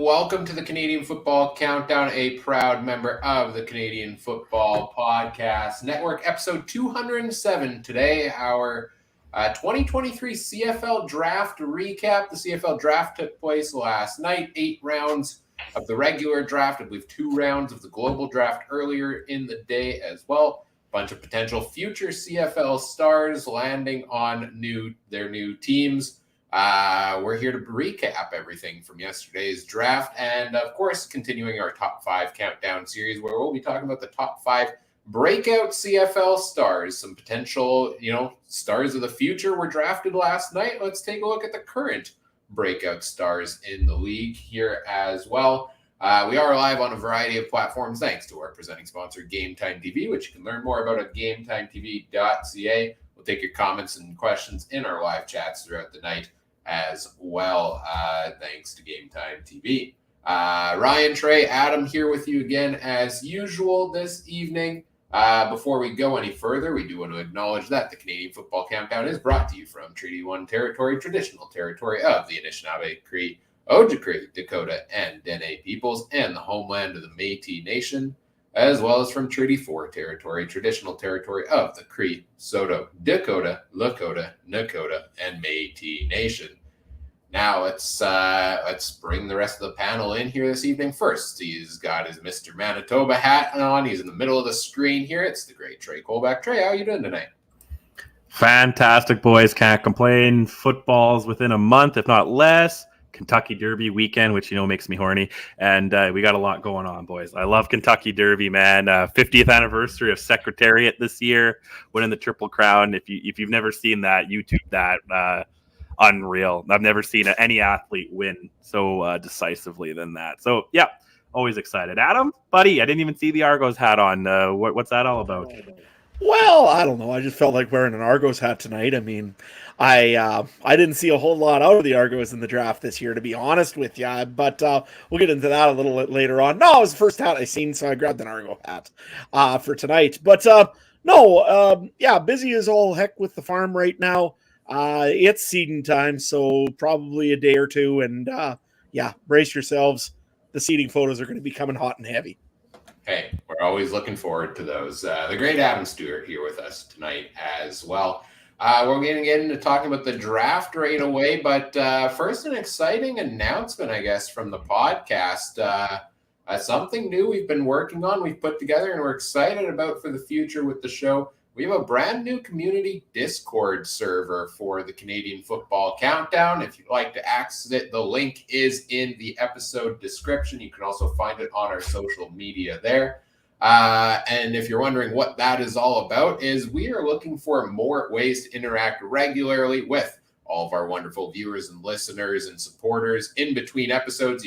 welcome to the Canadian Football Countdown, a proud member of the Canadian Football Podcast Network, episode 207. Today, our 2023 CFL Draft recap. The CFL Draft took place last night, 8 rounds of the regular draft. I believe 2 rounds of the global draft earlier in the day as well. Bunch of potential future CFL stars landing on their new teams. We're here to recap everything from yesterday's draft and, of course, continuing our top 5 countdown series where we'll be talking about the top 5 breakout CFL stars. Some potential, stars of the future were drafted last night. Let's take a look at the current breakout stars in the league here as well. We are live on a variety of platforms thanks to our presenting sponsor, Game Time TV, which you can learn more about at GameTimeTV.ca. We'll take your comments and questions in our live chats throughout the night as well, thanks to Game Time TV. Ryan, Trey, Adam here with you again as usual this evening. Before we go any further, we do want to acknowledge that the Canadian Football Countdown is brought to you from Treaty 1 territory, traditional territory of the Anishinaabe, Cree, Ojibwe, Dakota, and Dene peoples, and the homeland of the Métis Nation, as well as from Treaty 4 territory, traditional territory of the Cree, Saulteaux, Dakota, Lakota, Nakota, and Métis Nation. Now let's bring the rest of the panel in here this evening. First, he's got his Mr. Manitoba hat on. He's in the middle of the screen here. It's the great Trey Colback. Trey, how are you doing tonight? Fantastic, boys. Can't complain. Football's within a month, if not less. Kentucky Derby weekend, which makes me horny, and we got a lot going on, boys. I love Kentucky Derby, man. 50th anniversary of Secretariat this year, winning the Triple Crown. If you've never seen that, YouTube that. Unreal. I've never seen any athlete win so decisively than that. So yeah, always excited. Adam, buddy, I didn't even see the Argos hat on. What's that all about? Well, I don't know. I just felt like wearing an Argos hat tonight. I mean, I didn't see a whole lot out of the Argos in the draft this year, to be honest with you. But we'll get into that a little bit later on. No, it was the first hat I seen, so I grabbed an Argo hat for tonight. But busy as all heck with the farm right now. It's seeding time, so probably a day or two. And brace yourselves. The seeding photos are going to be coming hot and heavy. Hey, we're always looking forward to those. The great Adam Stewart here with us tonight as well. We're going to get into talking about the draft right away, but first, an exciting announcement, I guess, from the podcast. Something new we've been working on, we've put together, and we're excited about for the future with the show. We have a brand new community Discord server for the Canadian Football Countdown. If you'd like to access it, the link is in the episode description. You can also find it on our social media there. And if you're wondering what that is all about, is we are looking for more ways to interact regularly with all of our wonderful viewers and listeners and supporters in between episodes.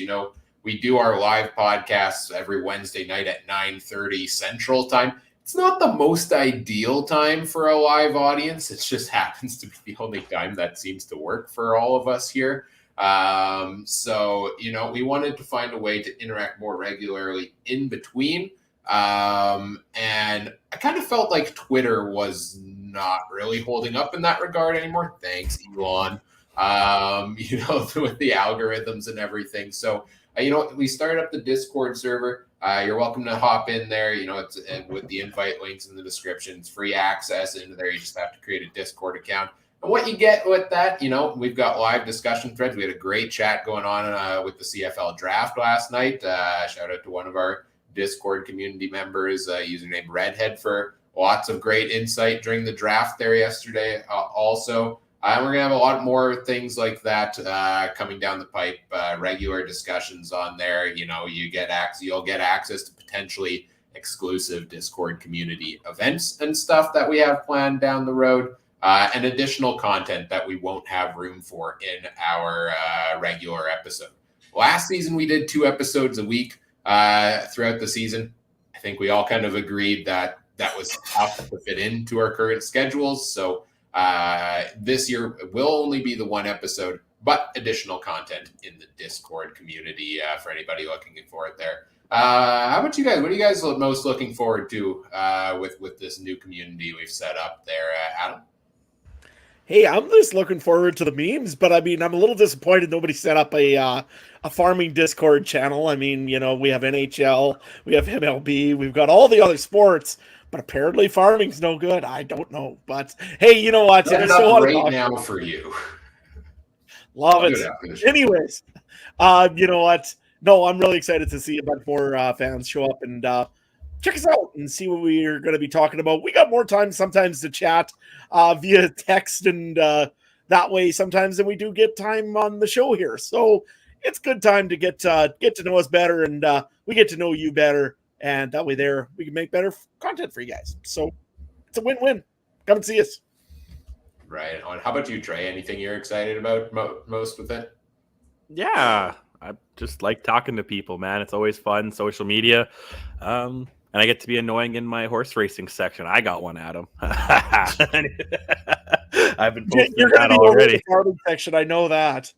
We do our live podcasts every Wednesday night at 9:30 Central Time. It's not the most ideal time for a live audience. It just happens to be the only time that seems to work for all of us here. So we wanted to find a way to interact more regularly in between. And I kind of felt like Twitter was not really holding up in that regard anymore. Thanks, Elon. With the algorithms and everything. So, we started up the Discord server. You're welcome to hop in there. It's with the invite links in the description. It's free access into there. You just have to create a Discord account. And what you get with that, we've got live discussion threads. We had a great chat going on with the CFL Draft last night. Shout out to one of our Discord community members, username Redhead, for lots of great insight during the draft there yesterday. Also, we're going to have a lot more things like that coming down the pipe, regular discussions on there. You'll get access to potentially exclusive Discord community events and stuff that we have planned down the road, and additional content that we won't have room for in our regular episode. Last season, we did 2 episodes a week throughout the season. I think we all kind of agreed that was tough to fit into our current schedules. So this year will only be the 1 episode, but additional content in the Discord community for anybody looking for it there. How about you guys? What are you guys most looking forward to with this new community we've set up there, Adam? Hey, I'm just looking forward to the memes, but I mean, I'm a little disappointed nobody set up a farming Discord channel. I mean, we have NHL, we have MLB, we've got all the other sports, but apparently farming's no good. I don't know, but hey, you know what? Set I it still up want to right talk. now for you. Love I'll do it. it after the show. Anyways, you know what? No, I'm really excited to see a bunch more fans show up and check us out and see what we're going to be talking about. We got more time sometimes to chat via text and that way sometimes than we do get time on the show here. So it's good time to get to know us better and we get to know you better. And that way there we can make better content for you guys. So it's a win-win. Come and see us. Right on. How about you, Trey? Anything you're excited about most with it? Yeah, I just like talking to people, man. It's always fun, social media. And I get to be annoying in my horse racing section. I got one, Adam. I've been posting You're going to that be already. over the farming section. I know that.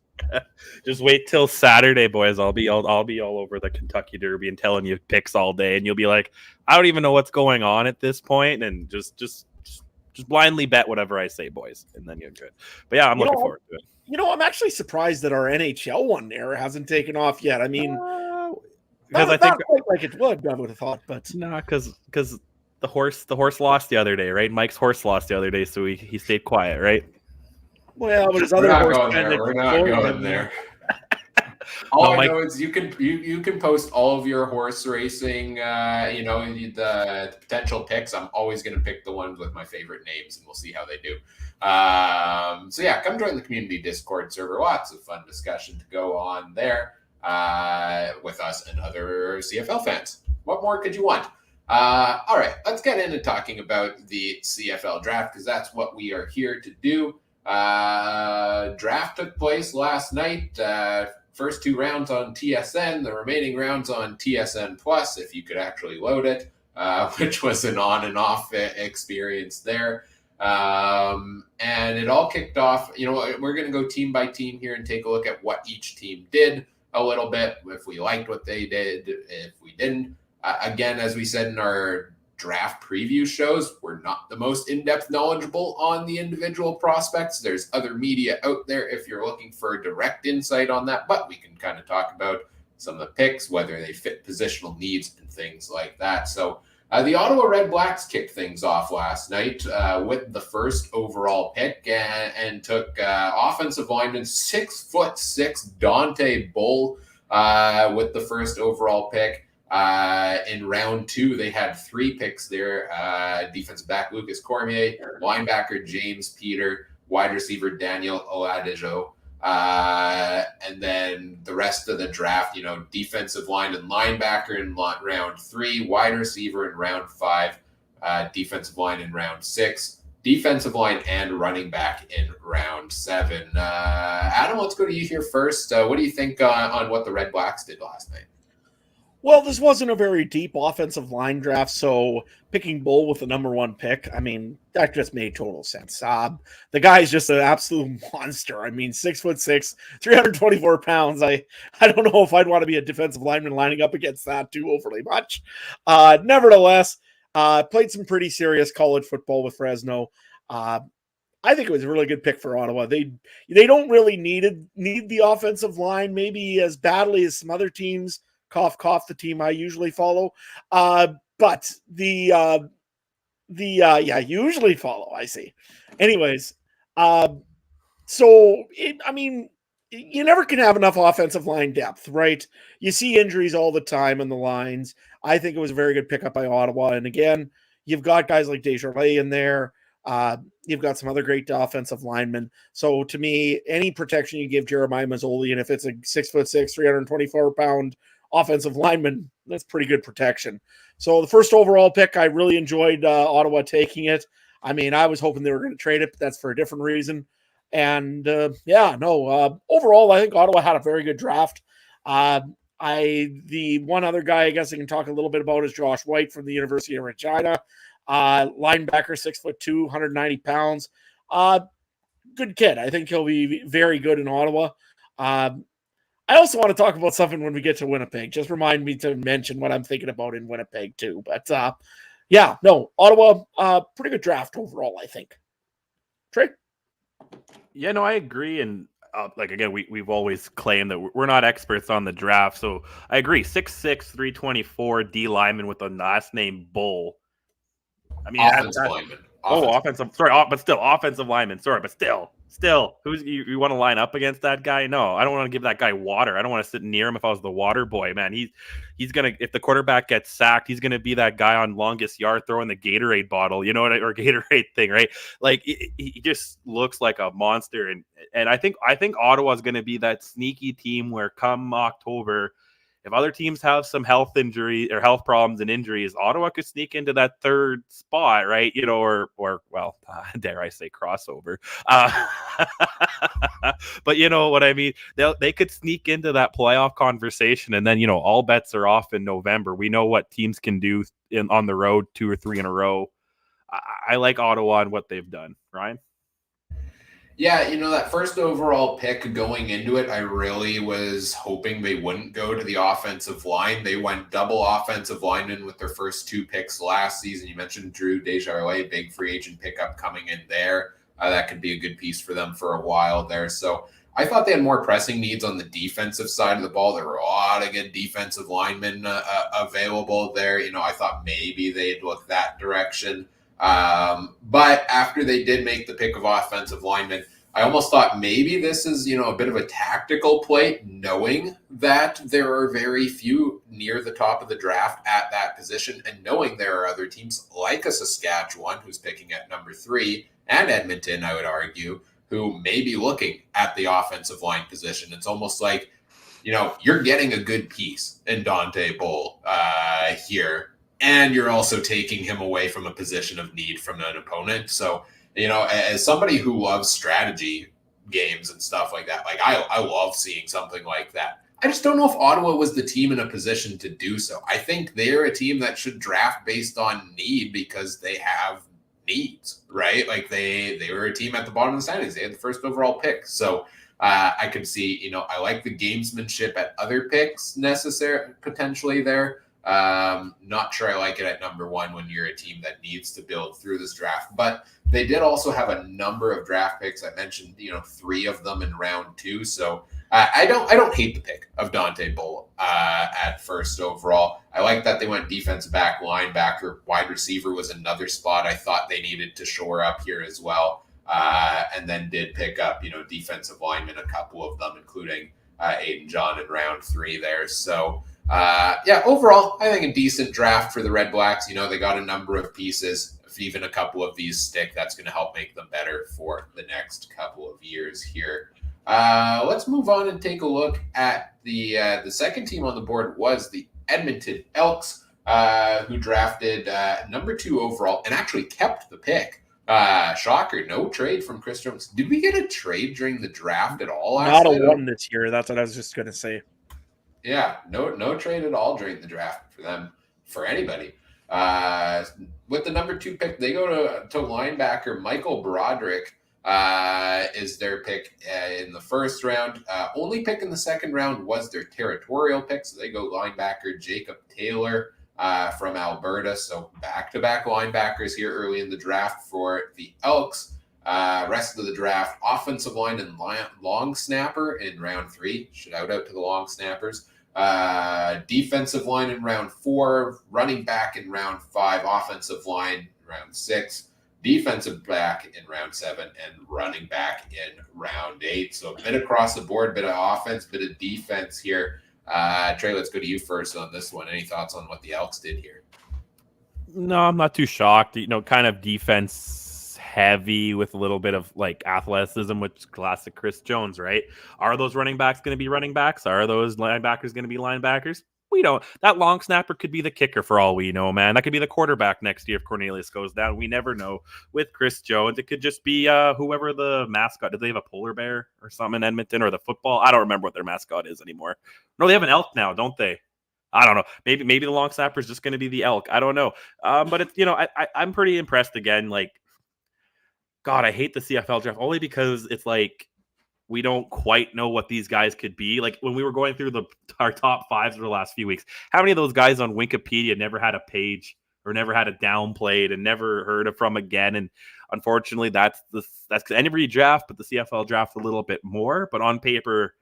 Just wait till Saturday, boys. I'll be all over the Kentucky Derby and telling you picks all day, and you'll be like, I don't even know what's going on at this point, and just blindly bet whatever I say, boys, and then you're good. But yeah, I'm looking forward to it. I'm actually surprised that our NHL one there hasn't taken off yet. I mean, because I think not quite like it would, I would have thought, but no, because the horse lost the other day, right? Mike's horse lost the other day, so he stayed quiet, right? Well, but his We're other not horse going there. We're not going there. All I know is you can post all of your horse racing, the potential picks. I'm always going to pick the ones with my favorite names, and we'll see how they do. So yeah, come join the community Discord server. Lots of fun discussion to go on there with us and other CFL fans. What more could you want? All right, let's get into talking about the CFL draft because that's what we are here to do. Draft took place last night. First 2 rounds on TSN, the remaining rounds on TSN Plus, if you could actually load it, which was an on and off experience there. And it all kicked off. We're going to go team by team here and take a look at what each team did a little bit, if we liked what they did, if we didn't. Again, as we said in our draft preview shows, we're not the most in-depth knowledgeable on the individual prospects. There's other media out there if you're looking for direct insight on that, but we can kind of talk about some of the picks, whether they fit positional needs and things like that. So the Ottawa Red Blacks kicked things off last night with the first overall pick and took offensive lineman 6'6" Dante Bull with the first overall pick. In round 2, they had 3 picks there. Defensive back Lucas Cormier, linebacker James Peter, wide receiver Daniel Oladejo. And then the rest of the draft, defensive line and linebacker in round 3, wide receiver in round 5, defensive line in round 6, defensive line and running back in round 7. Adam, let's go to you here first. What do you think on what the Red Blacks did last night? Well, this wasn't a very deep offensive line draft, so picking Bull with the number 1 pick, I mean, that just made total sense. The guy's just an absolute monster. I mean, 6'6", 324 pounds. I don't know if I'd want to be a defensive lineman lining up against that too overly much. Nevertheless, played some pretty serious college football with Fresno. I think it was a really good pick for Ottawa. They don't really need the offensive line maybe as badly as some other teams. Cough, cough, the team I usually follow. But usually follow, I see. Anyways, you never can have enough offensive line depth, right? You see injuries all the time in the lines. I think it was a very good pickup by Ottawa. And again, you've got guys like Desjardins in there. You've got some other great offensive linemen. So to me, any protection you give Jeremiah Mazzoli, and if it's a 6'6", 324-pound offensive lineman, that's pretty good protection. So the first overall pick, I really enjoyed Ottawa taking it. I mean, I was hoping they were going to trade it, but that's for a different reason. And overall, I think Ottawa had a very good draft. The one other guy I guess I can talk a little bit about is Josh White from the University of Regina. Linebacker, 6'2", 190 pounds. Good kid. I think he'll be very good in Ottawa. I also want to talk about something when we get to Winnipeg. Just remind me to mention what I'm thinking about in Winnipeg too. But Ottawa, pretty good draft overall, I think. Trey? Yeah, no, I agree. And again, we've always claimed that we're not experts on the draft. So I agree. 6'6", 324 D lineman with a last name Bull. I mean, Offensive lineman. offensive. Sorry, but still offensive lineman. Sorry, but still, who's you want to line up against that guy? No, I don't want to give that guy water. I don't want to sit near him if I was the water boy, man. He's gonna, if the quarterback gets sacked, he's gonna be that guy on longest yard throwing the Gatorade bottle, you know what, or Gatorade thing, right? Like he just looks like a monster, and I think Ottawa's gonna be that sneaky team where come October, if other teams have some health injury or health problems and injuries, Ottawa could sneak into that third spot, right? You know, or well, dare I say crossover. Uh, but you know what I mean? They could sneak into that playoff conversation, and then, you know, all bets are off in November. We know what teams can do on the road 2 or 3 in a row. I like Ottawa and what they've done, Ryan. Yeah, that first overall pick going into it, I really was hoping they wouldn't go to the offensive line. They went double offensive linemen with their first 2 picks last season. You mentioned Drew Desjardins, big free agent pickup coming in there. That could be a good piece for them for a while there. So I thought they had more pressing needs on the defensive side of the ball. There were a lot of good defensive linemen available there. I thought maybe they'd look that direction. But after they did make the pick of offensive linemen, I almost thought maybe this is, a bit of a tactical play, knowing that there are very few near the top of the draft at that position, and knowing there are other teams like a Saskatchewan, who's picking at number 3, and Edmonton, I would argue, who may be looking at the offensive line position. It's almost like, you're getting a good piece in Dante Bull here, and you're also taking him away from a position of need from an opponent. So, as somebody who loves strategy games and stuff like that, like I love seeing something like that. I just don't know if Ottawa was the team in a position to do so. I think they're a team that should draft based on need because they have needs, right? Like they were a team at the bottom of the standings. They had the first overall pick. So I could see, I like the gamesmanship at other picks necessary potentially there. Not sure I like it at number 1 when you're a team that needs to build through this draft, but they did also have a number of draft picks. I mentioned, 3 of them in round 2. So I don't hate the pick of Dante Bull at first overall. I like that they went defensive back, linebacker, wide receiver was another spot I thought they needed to shore up here as well. And then did pick up, defensive linemen, a couple of them, including Aiden John in round 3 there. So overall, I think a decent draft for the Red Blacks. They got a number of pieces. If even a couple of these stick, that's going to help make them better for the next couple of years here. Let's move on and take a look at the second team on the board was the Edmonton Elks, who drafted number 2 overall and actually kept the pick. Shocker, no trade from Chris Jones. Did we get a trade during the draft at all? Not a one this year. That's what I was just going to say. Yeah, no trade at all during the draft for them, for anybody. With the number 2 pick, they go to linebacker Michael Broderick is their pick in the first round. Only pick in the second round was their territorial pick, so they go linebacker Jacob Taylor from Alberta. So back-to-back linebackers here early in the draft for the Elks. Rest of the draft, offensive line and long snapper in round 3. Shout out to the long snappers. Defensive line in round 4, running back in round 5, offensive line in round 6, defensive back in round 7, and running back in round 8. So a bit across the board, bit of offense, bit of defense here. Trey, let's go to you first on this one. Any thoughts on what the Elks did here? No, I'm not too shocked. Kind of defense heavy with a little bit of like athleticism, which is classic Chris Jones, right? Are those running backs going to be running backs? Are those linebackers going to be linebackers? We don't. That long snapper could be the kicker for all we know, man. That could be the quarterback next year if Cornelius goes down. We never know. With Chris Jones, it could just be whoever the mascot. Did they have a polar bear or something in Edmonton, or the football? I don't remember what their mascot is anymore. No, they have an elk now, don't they? I don't know. Maybe the long snapper is just going to be the elk. I don't know. But it's, I'm pretty impressed again. Like, God, I hate the CFL draft only because it's like we don't quite know what these guys could be. Like when we were going through our top 5s for the last few weeks, how many of those guys on Wikipedia never had a page or never had a down played and never heard of from again. And unfortunately, that's every draft, but the CFL draft a little bit more. But on paper,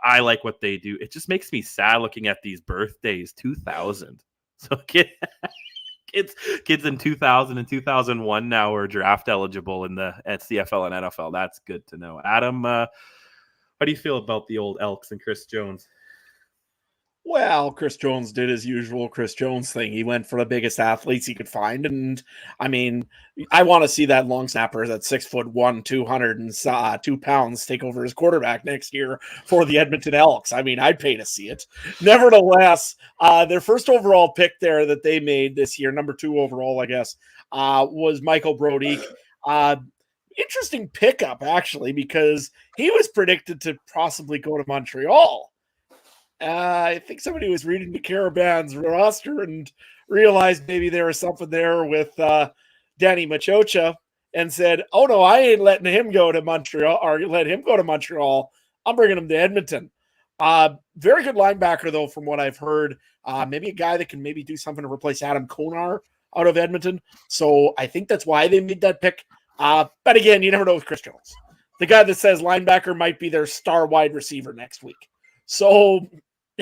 I like what they do. It just makes me sad looking at these birthdays. 2000, so kids in 2000 and 2001 now are draft eligible at CFL and NFL. That's good to know. Adam, how do you feel about the old Elks and Chris Jones? Well, Chris Jones did his usual Chris Jones thing. He went for the biggest athletes he could find. And I mean, I want to see that long snapper that's 6'1", 202 pounds take over as quarterback next year for the Edmonton Elks. I mean, I'd pay to see it. Nevertheless, their first overall pick there that they made this year, number 2 overall, I guess, was Michael Brodiek. Interesting pickup, actually, because he was predicted to possibly go to Montreal. I think somebody was reading the Caravan's roster and realized maybe there was something there with Danny Machocha and said, oh, no, I ain't letting him go to Montreal or let him go to Montreal. I'm bringing him to Edmonton. Very good linebacker, though, from what I've heard. Maybe a guy that can maybe do something to replace Adam Konar out of Edmonton. So I think that's why they made that pick. But again, you never know with Chris Jones. The guy that says linebacker might be their star wide receiver next week. So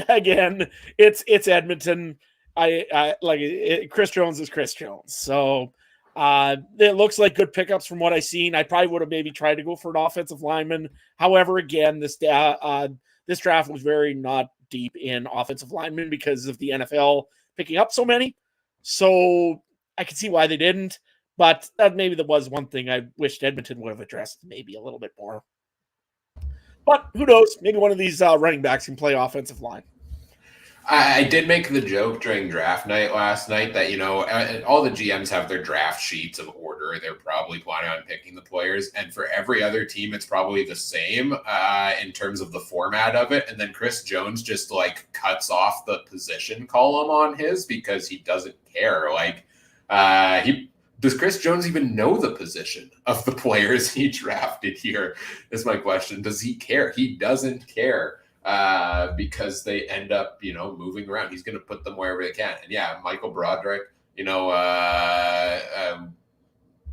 again, it's Edmonton. I like it, Chris Jones is Chris Jones. So it looks like good pickups from what I've seen. I probably would have maybe tried to go for an offensive lineman. However, again, this draft was very not deep in offensive linemen because of the NFL picking up so many. So I can see why they didn't. But that maybe that was one thing I wished Edmonton would have addressed maybe a little bit more. But who knows? Maybe one of these running backs can play offensive line. I did make the joke during draft night last night that, all the GMs have their draft sheets of order. They're probably planning on picking the players. And for every other team, it's probably the same in terms of the format of it. And then Chris Jones just cuts off the position column on his because he doesn't care. Does Chris Jones even know the position of the players he drafted here? Is my question. Does he care? He doesn't care because they end up, moving around. He's going to put them wherever they can. And yeah, Michael Broderick,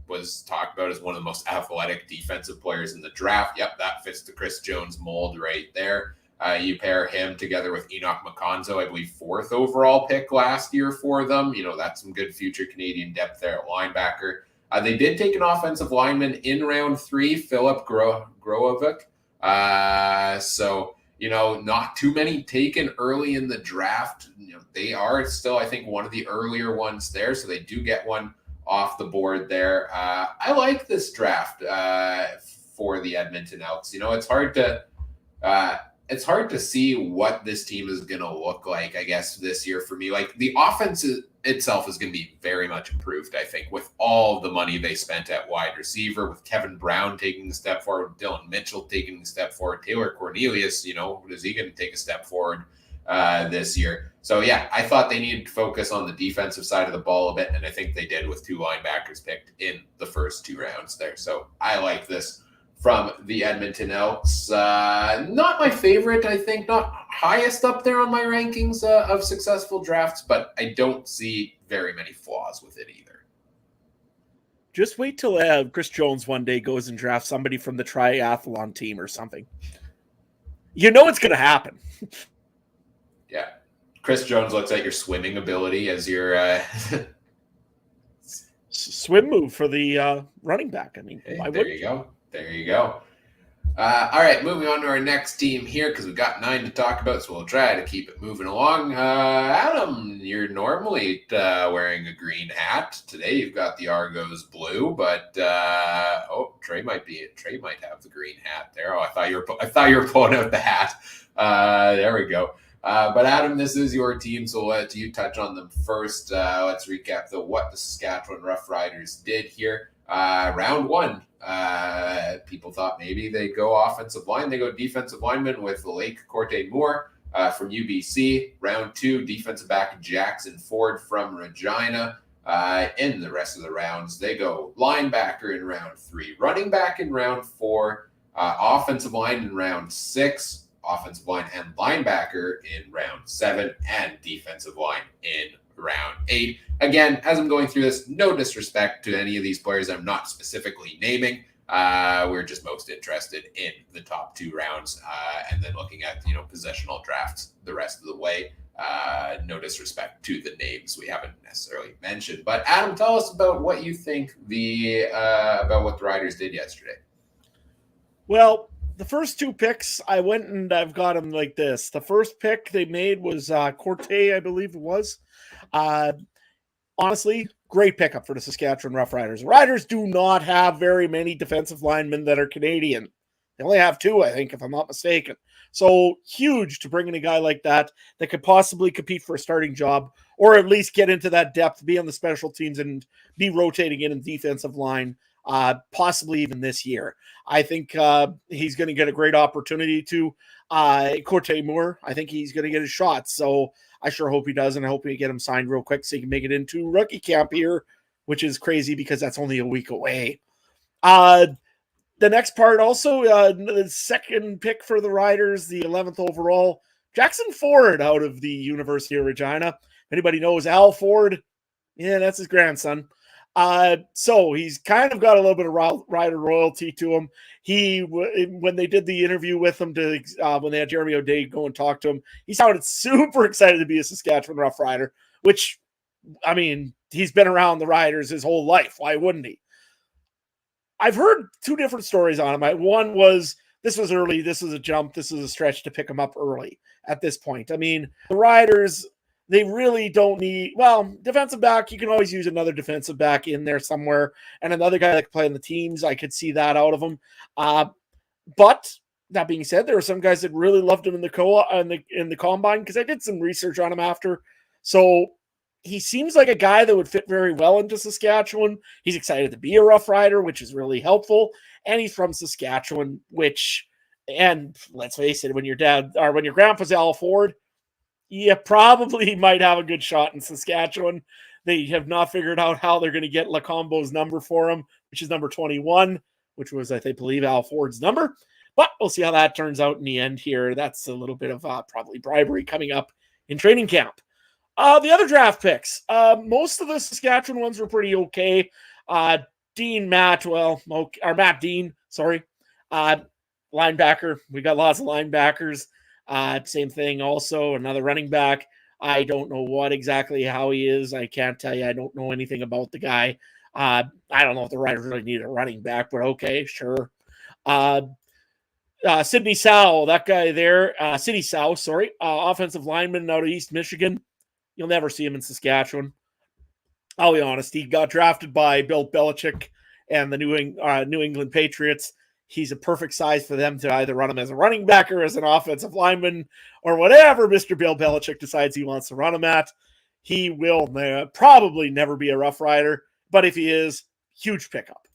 was talked about as one of the most athletic defensive players in the draft. Yep, that fits the Chris Jones mold right there. You pair him together with Enoch Makonzo, I believe 4th overall pick last year for them. That's some good future Canadian depth there at linebacker. They did take an offensive lineman in round 3, Philip Grohovic. So, not too many taken early in the draft. They are still, I think, one of the earlier ones there. So they do get one off the board there. I like this draft for the Edmonton Elks. It's hard to see what this team is going to look like, I guess, this year for me. The offense itself is going to be very much improved, I think, with all the money they spent at wide receiver, with Kevin Brown taking a step forward, Dylan Mitchell taking a step forward, Taylor Cornelius, is he going to take a step forward this year? So, yeah, I thought they needed to focus on the defensive side of the ball a bit, and I think they did with 2 linebackers picked in the first 2 rounds there. So I like this from the Edmonton Elks. Not my favorite, I think, not highest up there on my rankings of successful drafts, but I don't see very many flaws with it either. Just wait till Chris Jones one day goes and drafts somebody from the triathlon team or something. It's going to happen. Yeah. Chris Jones looks at your swimming ability as your swim move for the running back. I mean, hey, there you go. All right, moving on to our next team here because we've got 9 to talk about, so we'll try to keep it moving along. Adam, you're normally wearing a green hat. Today you've got the Argos blue, but Trey might have the green hat there. I thought you were pulling out the hat. There we go. But Adam, this is your team, so we'll let you touch on them first. Let's recap what the Saskatchewan Roughriders did here. Round 1, people thought maybe they go offensive line. They go defensive lineman with Lake Corte Moore from UBC. Round 2, defensive back Jackson Ford from Regina. In the rest of the rounds, they go linebacker in round 3, running back in round 4, offensive line in round 6, offensive line and linebacker in round 7, and defensive line in round 8. Again, as I'm going through this, no disrespect to any of these players I'm not specifically naming. We're just most interested in the top 2 rounds, and then looking at positional drafts the rest of the way. No disrespect to the names we haven't necessarily mentioned. But Adam, tell us about what you think about what the Riders did yesterday. Well, the first 2 picks, I went and I've got them like this. The first pick they made was Corte, I believe it was. Honestly, great pickup for the Saskatchewan Roughriders. Riders do not have very many defensive linemen that are Canadian. They only have 2, I think, if I'm not mistaken. So huge to bring in a guy like that could possibly compete for a starting job, or at least get into that depth, be on the special teams, and be rotating in defensive line, possibly even this year. I think he's going to get a great opportunity to Corte Moore. I think he's going to get a shot. So I sure hope he does, and I hope we get him signed real quick so he can make it into rookie camp here, which is crazy because that's only a week away. The next part also, the second pick for the Riders, the 11th overall, Jackson Ford out of the University of Regina. Anybody knows Al Ford? Yeah, that's his grandson. So he's kind of got a little bit of Rider royalty to him. When they did the interview with him when they had Jeremy O'Day go and talk to him, he sounded super excited to be a Saskatchewan Rough Rider, which, I mean, he's been around the Riders his whole life. Why wouldn't he? I've heard 2 different stories on him. One was, this was early, this was a jump, this is a stretch to pick him up early at this point. I mean, the Riders, they really don't need, defensive back, you can always use another defensive back in there somewhere, and another guy that can play on the teams. I could see that out of him. But that being said, there are some guys that really loved him in the combine, because I did some research on him after. So he seems like a guy that would fit very well into Saskatchewan. He's excited to be a Rough Rider, which is really helpful. And he's from Saskatchewan, and let's face it, when your grandpa's Al Ford, you probably might have a good shot in Saskatchewan. They have not figured out how they're going to get Lacombo's number for him, which is number 21, which was, I believe, Al Ford's number. But we'll see how that turns out in the end here. That's a little bit of probably bribery coming up in training camp. The other draft picks, most of the Saskatchewan ones were pretty okay. Matt Dean, sorry. Linebacker. We got lots of linebackers. Same thing also, another running back. I don't know how he is. I can't tell you. I don't know anything about the guy. I don't know if the Riders really need a running back, but okay, sure. Sidney Sow, that guy there, Sidney Sow, sorry, offensive lineman out of East Michigan. You'll never see him in Saskatchewan. I'll be honest. He got drafted by Bill Belichick and the New England Patriots. He's a perfect size for them to either run him as a running back or as an offensive lineman or whatever Mr. Bill Belichick decides he wants to run him at. He will probably never be a Rough Rider, but if he is, huge pickup.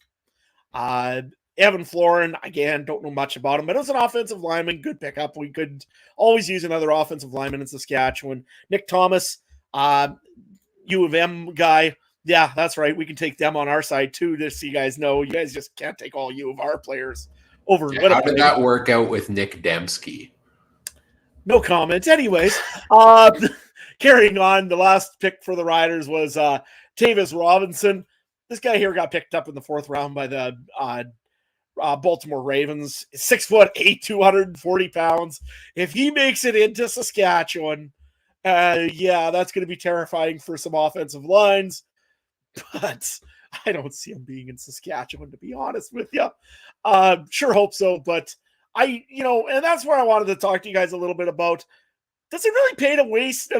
Evan Florin, again, don't know much about him, but as an offensive lineman, good pickup. We could always use another offensive lineman in Saskatchewan. Nick Thomas, U of M guy. Yeah, that's right. We can take them on our side too, just so you guys know. You guys just can't take all U of R players over. How did that work out with Nick Dembski? No comment. Anyways, carrying on, the last pick for the Riders was Tavis Robinson. This guy here got picked up in the 4th round by the Baltimore Ravens. 6'8", 240 pounds. If he makes it into Saskatchewan, that's going to be terrifying for some offensive lines. But I don't see him being in Saskatchewan, to be honest with you. Sure hope so, but and that's where I wanted to talk to you guys a little bit about. Does it really pay to waste?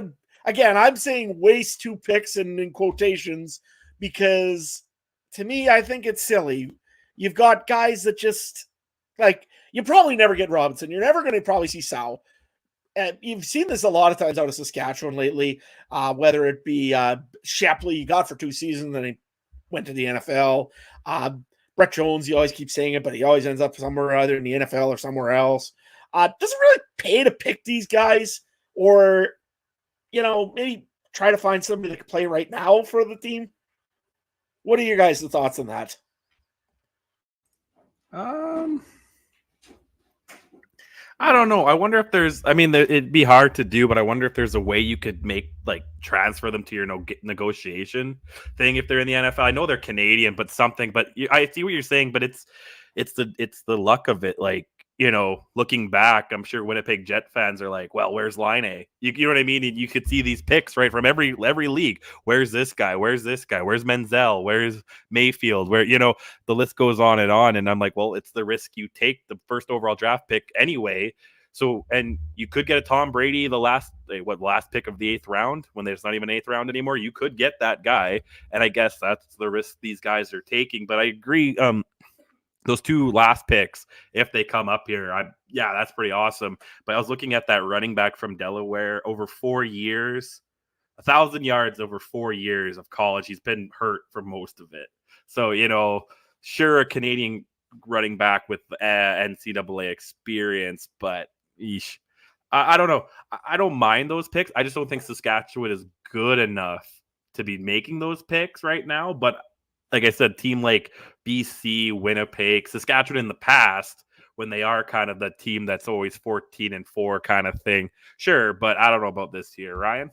Again, I'm saying waste 2 picks in quotations, because to me, I think it's silly. You've got guys that just, you probably never get Robinson. You're never going to probably see Sow. And you've seen this a lot of times out of Saskatchewan lately, whether it be Shapley, he got for 2 seasons, and he went to the NFL. Brett Jones, you always keep saying it, but he always ends up somewhere either in the NFL or somewhere else. Does it really pay to pick these guys? Or, maybe try to find somebody that can play right now for the team? What are your guys' thoughts on that? I don't know. I wonder if there's. I mean, it'd be hard to do, but I wonder if there's a way you could make like transfer them to your negotiation thing if they're in the NFL. I know they're Canadian, but something. But I see what you're saying. But it's the luck of it. Like, looking back, I'm sure Winnipeg Jet fans are like, well, where's Line A? You know what I mean? And you could see these picks right from every league. Where's this guy? Where's this guy? Where's Menzel? Where's Mayfield? Where the list goes on. And I'm like, well, it's the risk you take, the first overall draft pick anyway. So, and you could get a Tom Brady, the last pick of the 8th round, when there's not even 8th round anymore. You could get that guy, and I guess that's the risk these guys are taking. But I agree. Those 2 last picks, if they come up here, that's pretty awesome. But I was looking at that running back from Delaware, over 4 years, 1,000 yards over 4 years of college. He's been hurt for most of it. So, sure, a Canadian running back with NCAA experience, but I don't know. I don't mind those picks. I just don't think Saskatchewan is good enough to be making those picks right now. But like I said, team like BC, Winnipeg, Saskatchewan in the past, when they are kind of the team that's always 14-4 kind of thing. Sure, but I don't know about this year, Ryan.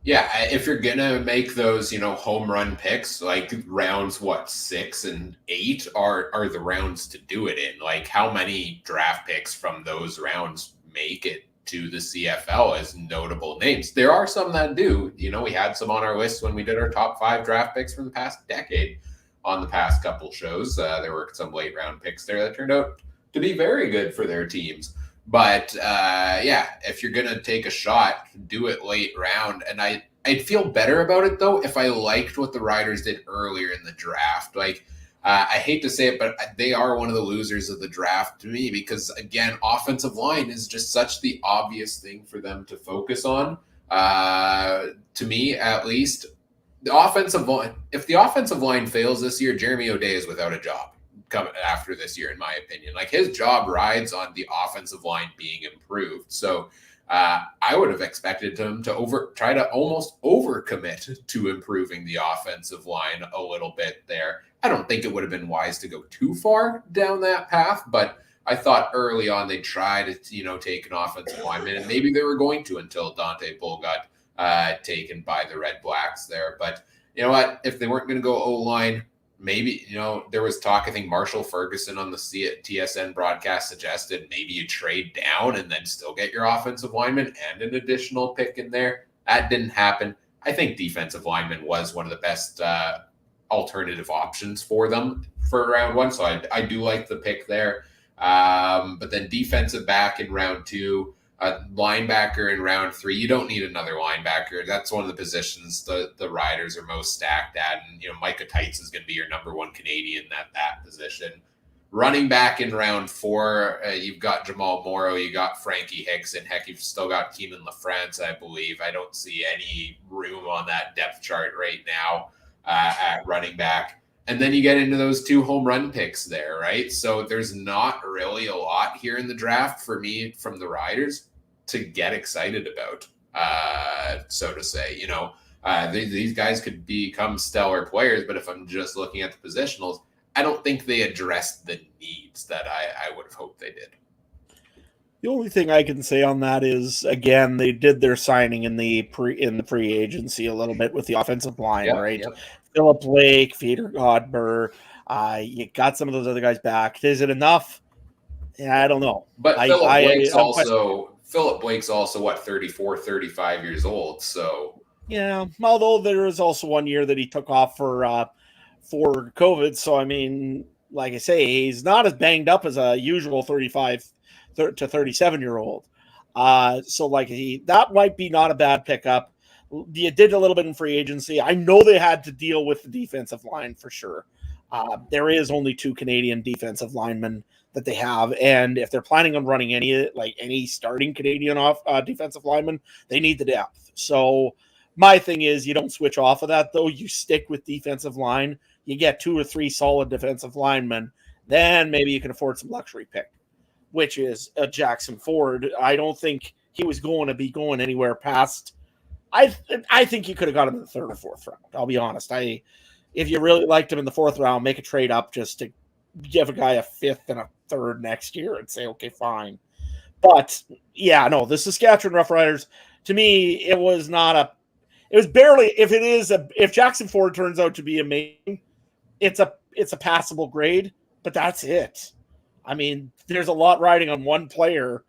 Yeah, if you're gonna make those, home run picks, like rounds 6 and 8 are the rounds to do it in. Like, how many draft picks from those rounds make it to the CFL as notable names? There are some that do. We had some on our list when we did our top 5 draft picks from the past decade on the past couple shows. There were some late round picks there that turned out to be very good for their teams. But if you're gonna take a shot, do it late round. And I'd feel better about it though if I liked what the Riders did earlier in the draft. Like, I hate to say it, but they are one of the losers of the draft to me, because again, offensive line is just such the obvious thing for them to focus on. To me, at least, the offensive line. If the offensive line fails this year, Jeremy O'Day is without a job coming after this year, in my opinion. Like, his job rides on the offensive line being improved. So I would have expected him to try to almost overcommit to improving the offensive line a little bit there. I don't think it would have been wise to go too far down that path, but I thought early on they'd try to, take an offensive lineman, and maybe they were going to until Dante Bull got taken by the Red Blacks there. But you know what? If they weren't going to go O-line, maybe, there was talk, I think Marshall Ferguson on the TSN broadcast suggested maybe you trade down and then still get your offensive lineman and an additional pick in there. That didn't happen. I think defensive lineman was one of the best alternative options for them for round 1. So I do like the pick there. But then defensive back in round 2, linebacker in round 3. You don't need another linebacker. That's one of the positions the Riders are most stacked at. And, Micah Tights is going to be your number 1 Canadian at that position. Running back in round 4, you've got Jamal Morrow, you got Frankie Hickson. Heck, you've still got Keenan LaFrance, I believe. I don't see any room on that depth chart right now at running back. And then you get into those 2 home run picks there, right? So there's not really a lot here in the draft for me from the Riders to get excited about, so to say. These guys could become stellar players, but if I'm just looking at the positionals, I don't think they addressed the needs that I would have hoped they did. The only thing I can say on that is, again, they did their signing in the free agency a little bit with the offensive line, right? Yep. Philip Blake, Peter Godber, you got some of those other guys back. Is it enough? Yeah, I don't know. But Philip Blake's also, what, 34, 35 years old, so... Yeah, although there was also 1 year that he took off for COVID, so, I mean, like I say, he's not as banged up as a usual 35 to 37-year-old. So, that might be not a bad pickup. You did a little bit in free agency. I know they had to deal with the defensive line for sure. There is only 2 Canadian defensive linemen that they have, and if they're planning on running any starting Canadian defensive lineman, they need the depth. So my thing is, you don't switch off of that though. You stick with defensive line. You get 2 or 3 solid defensive linemen, then maybe you can afford some luxury pick, which is a Jackson Ford. I don't think he was going to be going anywhere past. I think you could have got him in the 3rd or 4th round. I'll be honest. If you really liked him in the 4th round, make a trade up just to give a guy a 5th and a 3rd next year and say, okay, fine. But yeah, no, the Saskatchewan Roughriders, to me, it was barely, if Jackson Ford turns out to be amazing, it's a passable grade, but that's it. I mean, there's a lot riding on one player.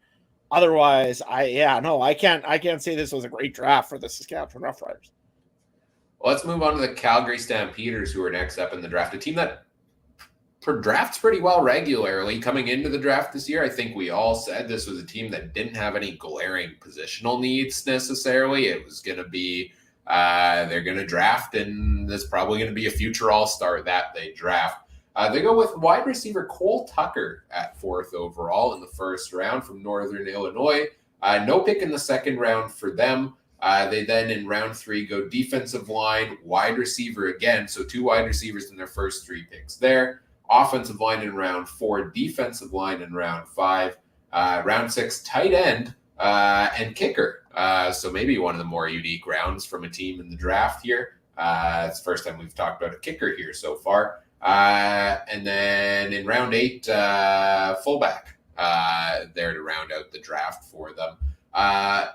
Otherwise, I can't say this was a great draft for the Saskatchewan Roughriders. Well, let's move on to the Calgary Stampeders, who are next up in the draft. A team that drafts pretty well regularly coming into the draft this year. I think we all said this was a team that didn't have any glaring positional needs necessarily. It was going to be they're going to draft, and there's probably going to be a future all-star that they draft. They go with wide receiver Cole Tucker at 4th overall in the first round from Northern Illinois. No pick in the second round for them. They then in round 3 go defensive line, wide receiver again. So 2 wide receivers in their first 3 picks there. Offensive line in round 4, defensive line in round 5, round 6 tight end and kicker. So maybe one of the more unique rounds from a team in the draft here. It's the first time we've talked about a kicker here so far. And then in round 8, fullback there to round out the draft for them.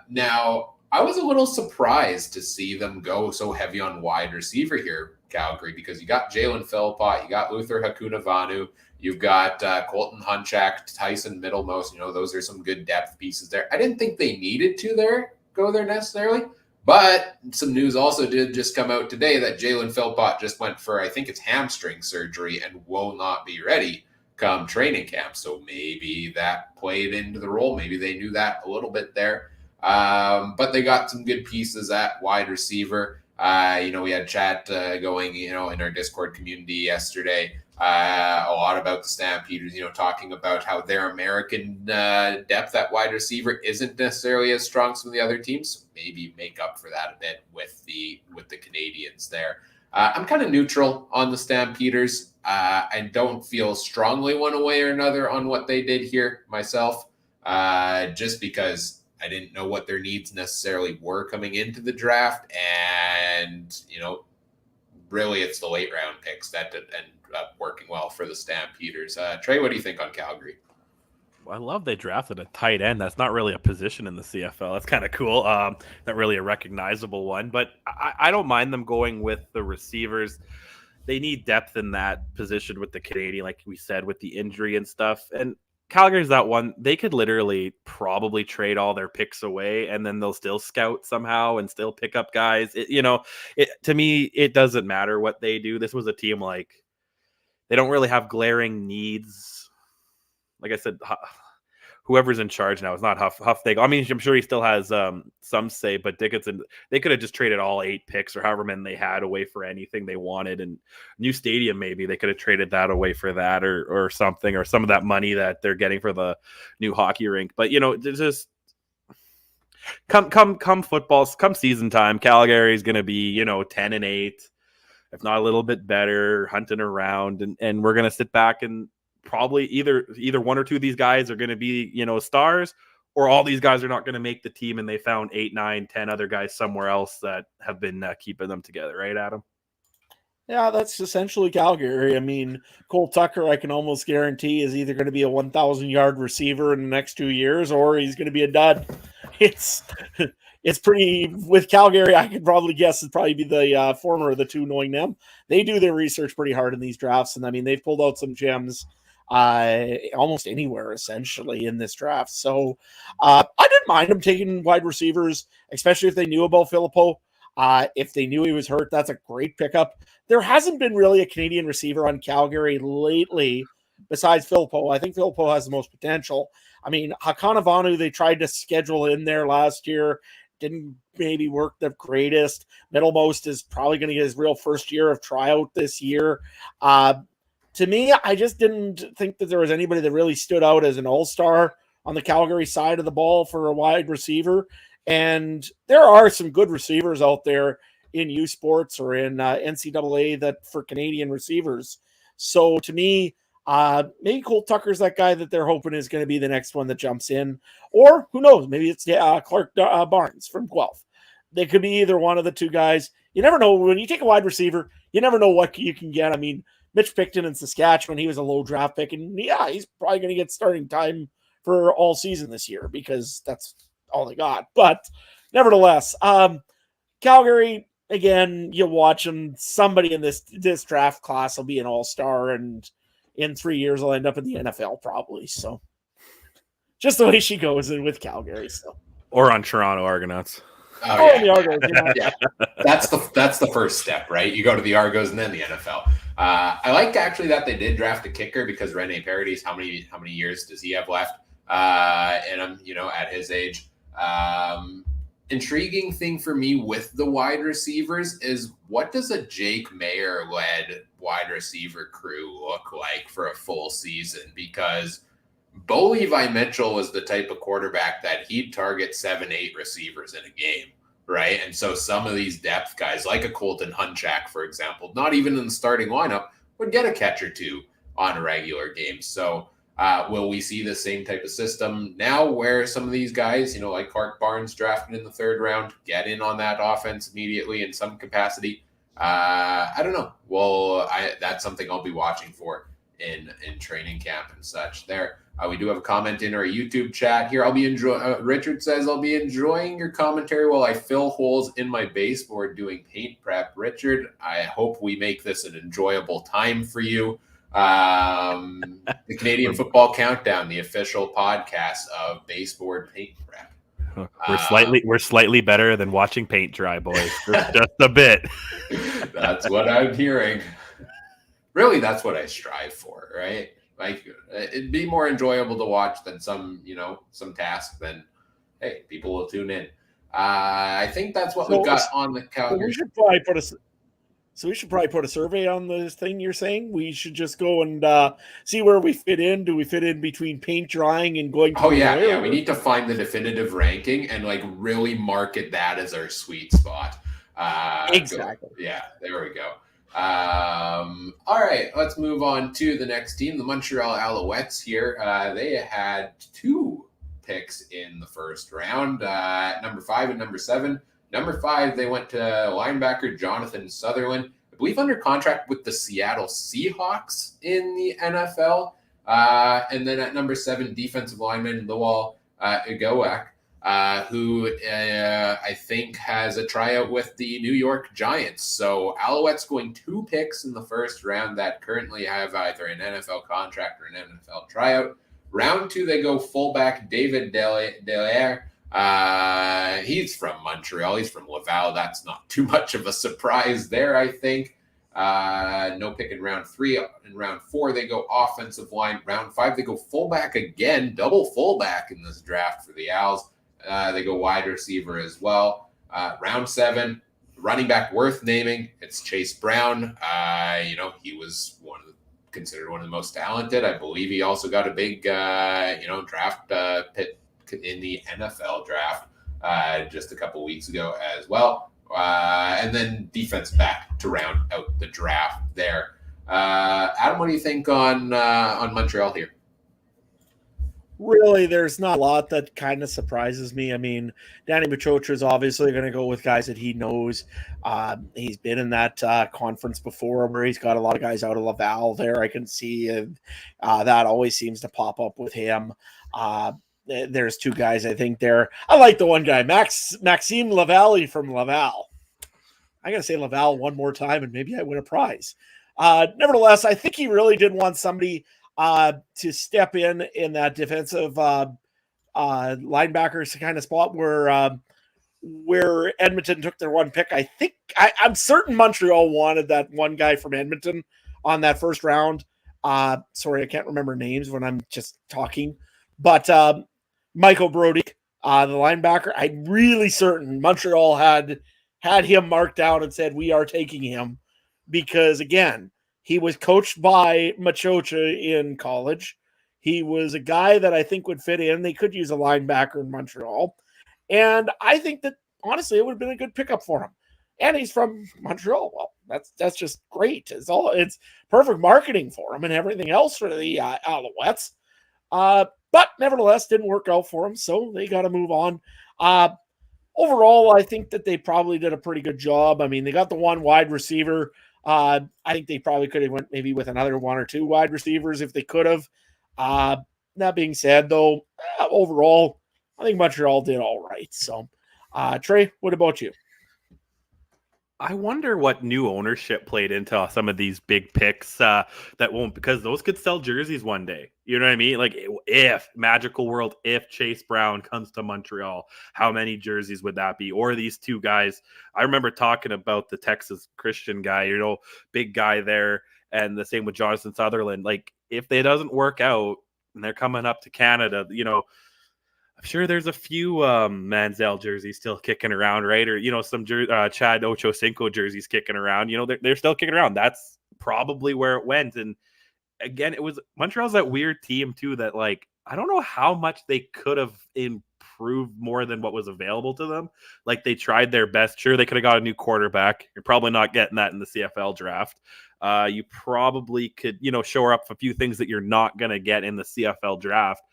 Now, I was a little surprised to see them go so heavy on wide receiver here, Calgary, because you got Jalen Philpott, you got Luther Hakunavanu, you've got Colton Hunchak, Tyson Middlemost. Those are some good depth pieces there. I didn't think they needed to go there necessarily, but some news also did just come out today that Jalen Philpott just went for, I think it's hamstring surgery, and will not be ready come training camp. So maybe that played into the role. Maybe they knew that a little bit there. But they got some good pieces at wide receiver. We had chat going, in our Discord community yesterday, a lot about the Stampeders, talking about how their American depth at wide receiver isn't necessarily as strong as some of the other teams. So maybe make up for that a bit with the Canadians there. I'm kind of neutral on the Stampeders. I don't feel strongly one way or another on what they did here myself, just because I didn't know what their needs necessarily were coming into the draft. And, really it's the late round picks that ended up working well for the Stampeders. Trey, what do you think on Calgary? I love they drafted a tight end. That's not really a position in the CFL. That's kind of cool. Not really a recognizable one, but I don't mind them going with the receivers. They need depth in that position with the Canadian, like we said, with the injury and stuff. And Calgary's that one. They could literally probably trade all their picks away, and then they'll still scout somehow and still pick up guys. To me, it doesn't matter what they do. This was a team they don't really have glaring needs. Like I said, whoever's in charge now, it's not Huff. I'm sure he still has some say, but Dickinson, they could have just traded all 8 picks or however many they had away for anything they wanted. And new stadium, maybe they could have traded that away for that or something, or some of that money that they're getting for the new hockey rink. But there's just come football, come season time, Calgary is going to be 10-8, if not a little bit better, hunting around, and we're going to sit back and probably either one or two of these guys are going to be, stars, or all these guys are not going to make the team, and they found 8, 9, 10 other guys somewhere else that have been keeping them together. Right, Adam? Yeah, that's essentially Calgary. I mean, Cole Tucker, I can almost guarantee, is either going to be a 1,000-yard receiver in the next 2 years, or he's going to be a dud. It's pretty, with Calgary, I could probably guess it'd probably be the former of the two, knowing them. They do their research pretty hard in these drafts, and I mean, they've pulled out some gems almost anywhere essentially in this draft. So I didn't mind them taking wide receivers, especially if they knew about Filippo. If they knew he was hurt, that's a great pickup. There hasn't been really a Canadian receiver on Calgary lately besides Filippo. I think Filippo has the most potential. I mean, Hakanavanu, they tried to schedule in there last year. Didn't maybe work the greatest. Middlemost is probably going to get his real first year of tryout this year. To me, I just didn't think that there was anybody that really stood out as an all-star on the Calgary side of the ball for a wide receiver. And there are some good receivers out there in U Sports or in NCAA that for Canadian receivers. So to me, maybe Cole Tucker's that guy that they're hoping is going to be the next one that jumps in. Or who knows, maybe it's Clark Barnes from Guelph. They could be either one of the two guys. You never know. When you take a wide receiver, you never know what you can get. I mean, Mitch Picton in Saskatchewan, he was a low draft pick, and yeah, he's probably going to get starting time for all season this year because that's all they got. But nevertheless, Calgary, again, you watch them. Somebody in this draft class will be an all-star, and in 3 years, will end up in the NFL probably. So just the way she goes in with Calgary. So or on Toronto Argonauts. Oh yeah, the Argos, yeah. That's the first step, right? You go to the Argos and then the NFL. I like actually that they did draft a kicker because Rene Paredes, how many years does he have left? And I'm at his age. Intriguing thing for me with the wide receivers is what does a Jake Mayer led wide receiver crew look like for a full season? Because Bo Levi Mitchell was the type of quarterback that he'd target 7-8 receivers in a game, right? And so some of these depth guys, like a Colton Hunchak, for example, not even in the starting lineup, would get a catch or two on a regular game. So will we see the same type of system now where some of these guys, like Clark Barnes drafted in the 3rd round, get in on that offense immediately in some capacity? I don't know. Well, that's something I'll be watching for in training camp and such there. We do have a comment in our YouTube chat here. Richard says, I'll be enjoying your commentary while I fill holes in my baseboard doing paint prep. Richard, I hope we make this an enjoyable time for you. The Canadian Football Countdown, the official podcast of baseboard paint prep. We're slightly better than watching paint dry, boys. Just a bit. That's what I'm hearing. Really, that's what I strive for, right? Like, it'd be more enjoyable to watch than some task. Then, hey, people will tune in. I think that's what we've got on the calendar. So we should probably put a survey on this thing you're saying. We should just go and see where we fit in. Do we fit in between paint drying and going to yeah. We need to find the definitive ranking and really market that as our sweet spot. Exactly. There we go. All right, let's move on to the next team, the Montreal Alouettes here. They had 2 picks in the first round, number 5 and number 7. Number 5, they went to linebacker Jonathan Sutherland, I believe under contract with the Seattle Seahawks in the NFL. And then at number 7, defensive lineman Lowell Igowak, who I think has a tryout with the New York Giants. So Alouettes going 2 picks in the first round that currently have either an NFL contract or an NFL tryout. Round 2, they go fullback David Delaire. He's from Montreal. He's from Laval. That's not too much of a surprise there, I think. No pick in round 3. In round 4, they go offensive line. Round 5, they go fullback again, double fullback in this draft for the Owls. They go wide receiver as well. Round 7, running back worth naming. It's Chase Brown. He was considered one of the most talented. I believe he also got a big, draft pick in the NFL draft just a couple weeks ago as well. And then defense back to round out the draft there. Adam, what do you think on Montreal here? Really, there's not a lot that kind of surprises me. I mean, Danny Machocha is obviously going to go with guys that he knows. He's been in that conference before where he's got a lot of guys out of Laval there. I can see that always seems to pop up with him. There's 2 guys I think there. I like the one guy, Maxime Lavallee from Laval. I got to say Laval one more time and maybe I win a prize. Nevertheless, I think he really did want somebody to step in that defensive linebackers kind of spot where Edmonton took their 1 pick. I'm certain Montreal wanted that one guy from Edmonton on that first round. Sorry, I can't remember names when I'm just talking, but Michael Brody, the linebacker, I'm really certain Montreal had him marked out and said, we are taking him because again, he was coached by Machocha in college. He was a guy that I think would fit in. They could use a linebacker in Montreal. And I think that, honestly, it would have been a good pickup for him. And he's from Montreal. Well, that's just great. It's perfect marketing for him and everything else for the Alouettes. But nevertheless, didn't work out for him, so they got to move on. Overall, I think that they probably did a pretty good job. I mean, they got the 1 wide receiver. I think they probably could have went maybe with another 1 or 2 wide receivers if they could have. That being said, though, overall, I think Montreal did all right. So, Trey, what about you? I wonder what new ownership played into some of these big picks that won't, because those could sell jerseys one day. You know what I mean? Like, if magical world, if Chase Brown comes to Montreal, how many jerseys would that be? Or these two guys. I remember talking about the Texas Christian guy, big guy there, and the same with Jonathan Sutherland. Like, if it doesn't work out and they're coming up to Canada, I'm sure there's a few Manziel jerseys still kicking around, right? Or some Chad Ochocinco jerseys kicking around. They're still kicking around. That's probably where it went. And again, it was Montreal's that weird team too that, like, I don't know how much they could have improved more than what was available to them. Like, they tried their best. Sure, they could have got a new quarterback. You're probably not getting that in the CFL draft. You probably could, shore up a few things that you're not going to get in the CFL draft.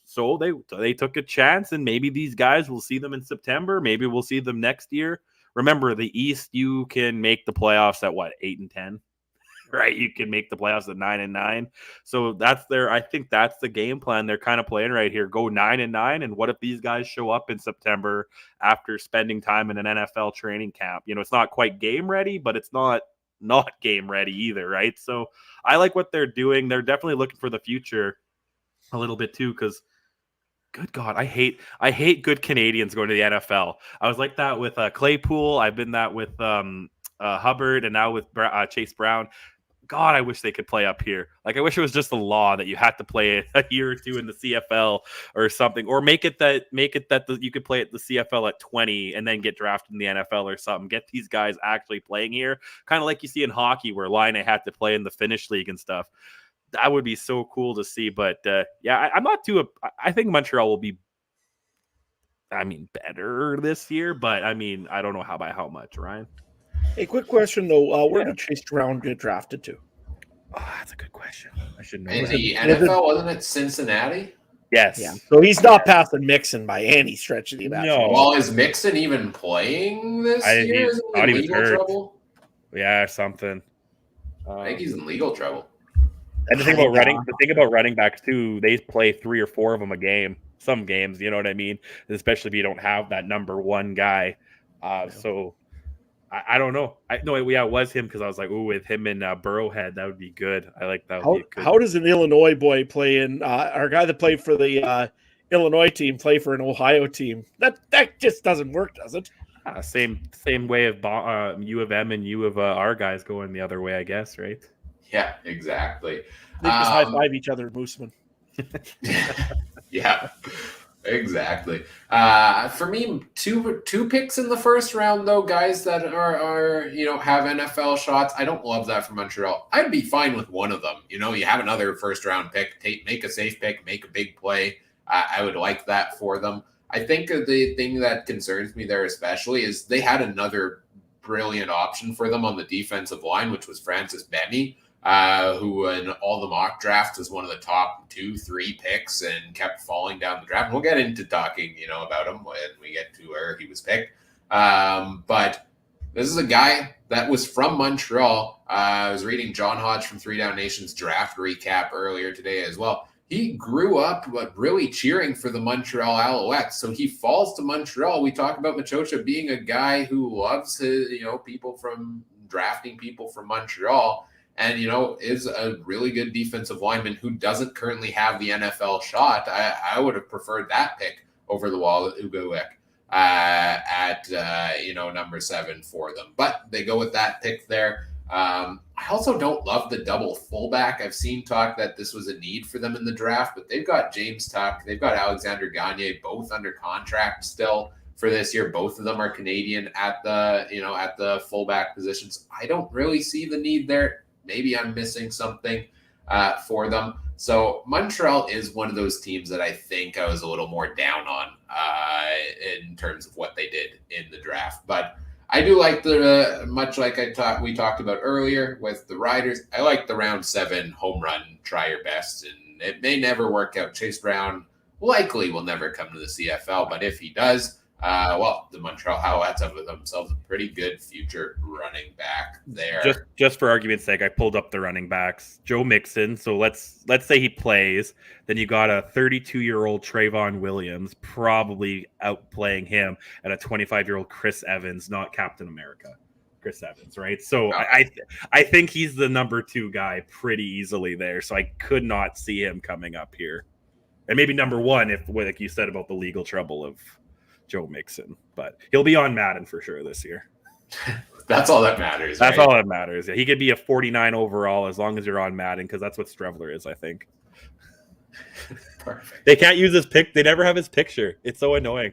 So they took a chance, and maybe these guys, will see them in September. Maybe we'll see them next year. Remember, the East, you can make the playoffs at 8-10, right? You can make the playoffs at 9-9. So I think that's the game plan they're kind of playing right here. Go 9-9, and what if these guys show up in September after spending time in an NFL training camp? It's not quite game ready, but it's not game ready either, right? So I like what they're doing. They're definitely looking for the future a little bit too, because good God, I hate good Canadians going to the NFL. I was like that with Claypool. I've been that with Hubbard, and now with Chase Brown. God, I wish they could play up here. Like, I wish it was just a law that you had to play a year or two in the CFL or something, or make it that you could play at the CFL at 20 and then get drafted in the NFL or something. Get these guys actually playing here, kind of like you see in hockey where Line had to play in the Finnish league and stuff. That would be so cool to see. But I'm not too. I think Montreal will be, better this year. But I don't know by how much, Ryan. Hey, quick question though. Where did Chase Brown get drafted to? Oh, that's a good question. I should know. In the NFL, wasn't it Cincinnati? Yes. Yeah. So he's not passing Mixon by any stretch of the imagination. No. Well, is Mixon even playing this year? Is he in legal trouble? Yeah, something. I think he's in legal trouble. And the thing about running backs too, they play 3 or 4 of them a game. Some games, you know what I mean? Especially if you don't have that number one guy. So I don't know. It was him, because I was like, ooh, with him and Burrowhead, that would be good. I like that. How does an Illinois boy play in our guy that played for the Illinois team play for an Ohio team? That just doesn't work, does it? Same way of U of M and U of our guys going the other way, I guess, right? Yeah, exactly. They just high five each other, Mooseman. Yeah, exactly. For me, two picks in the first round, though, guys that are have NFL shots. I don't love that for Montreal. I'd be fine with one of them. You have another first round pick, make a safe pick, make a big play. I would like that for them. I think the thing that concerns me there especially is they had another brilliant option for them on the defensive line, which was Francis Bemi, who in all the mock drafts was one of the top 2-3 picks and kept falling down the draft. And we'll get into talking, about him when we get to where he was picked. But this is a guy that was from Montreal. I was reading John Hodge from 3 Down Nation's draft recap earlier today as well. He grew up really cheering for the Montreal Alouettes. So he falls to Montreal. We talk about Machocha being a guy who loves his, people from drafting people from Montreal. And, is a really good defensive lineman who doesn't currently have the NFL shot. I would have preferred that pick over the wall at Ugoek at number 7 for them. But they go with that pick there. I also don't love the double fullback. I've seen talk that this was a need for them in the draft, but they've got James Tuck. They've got Alexander Gagne, both under contract still for this year. Both of them are Canadian at the fullback positions. I don't really see the need there. Maybe I'm missing something for them. So Montreal is one of those teams that I think I was a little more down on in terms of what they did in the draft. But I do like much like we talked about earlier with the Riders, I like the round 7 home run, try your best. And it may never work out. Chase Brown likely will never come to the CFL, but if he does, The Montreal Alouettes have themselves a pretty good future running back there. Just for argument's sake, I pulled up the running backs. Joe Mixon. So let's say he plays. Then you got a 32-year-old Trayvon Williams probably outplaying him, and a 25-year-old Chris Evans, not Captain America, Chris Evans, right? So I think he's the number 2 guy pretty easily there. So I could not see him coming up here, and maybe number 1 if, like you said, about the legal trouble of Joe Mixon, but he'll be on Madden for sure this year. That's all that matters. That's all that matters. Yeah, he could be a 49 overall as long as you're on Madden, because that's what Strevler is, I think. Perfect. They can't use his pic. They never have his picture. It's so annoying.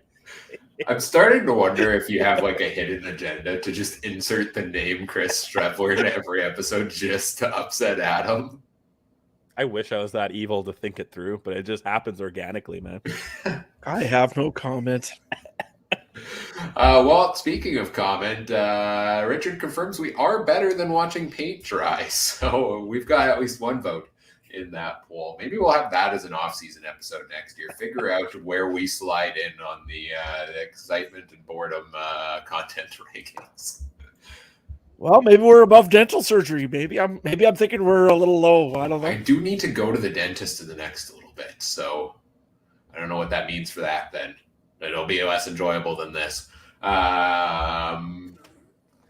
I'm starting to wonder if you have like a hidden agenda to just insert the name Chris Strevler in every episode just to upset Adam. I wish I was that evil to think it through, but it just happens organically, man. I have no comment. Speaking of comment, Richard confirms we are better than watching paint dry. So we've got at least one vote in that poll. Maybe we'll have that as an off-season episode next year. Figure out where we slide in on the excitement and boredom content rankings. Well, maybe we're above dental surgery. Maybe I'm thinking we're a little low. I don't know. I do need to go to the dentist in the next little bit, so I don't know what that means for that then. It'll be less enjoyable than this.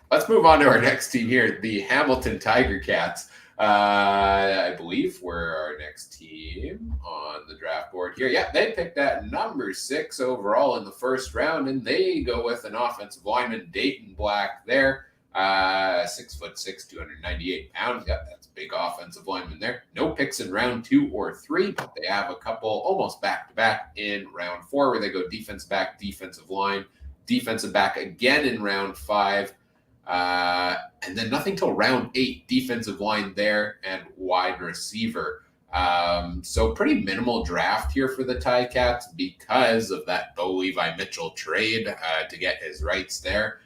Let's move on to our next team here, the Hamilton Tiger Cats. I believe we're our next team on the draft board here. Yeah, they picked at number 6 overall in the first round, and they go with an offensive lineman, Dayton Black there. 6'6", 298 pounds. Yep, that's a big offensive lineman there. No picks in round 2 or 3, but they have a couple almost back-to-back in round 4 where they go defense back, defensive line, defensive back again in round 5. And then nothing till round 8, defensive line there and wide receiver. So pretty minimal draft here for the Ticats because of that Bo Levi Mitchell trade to get his rights there.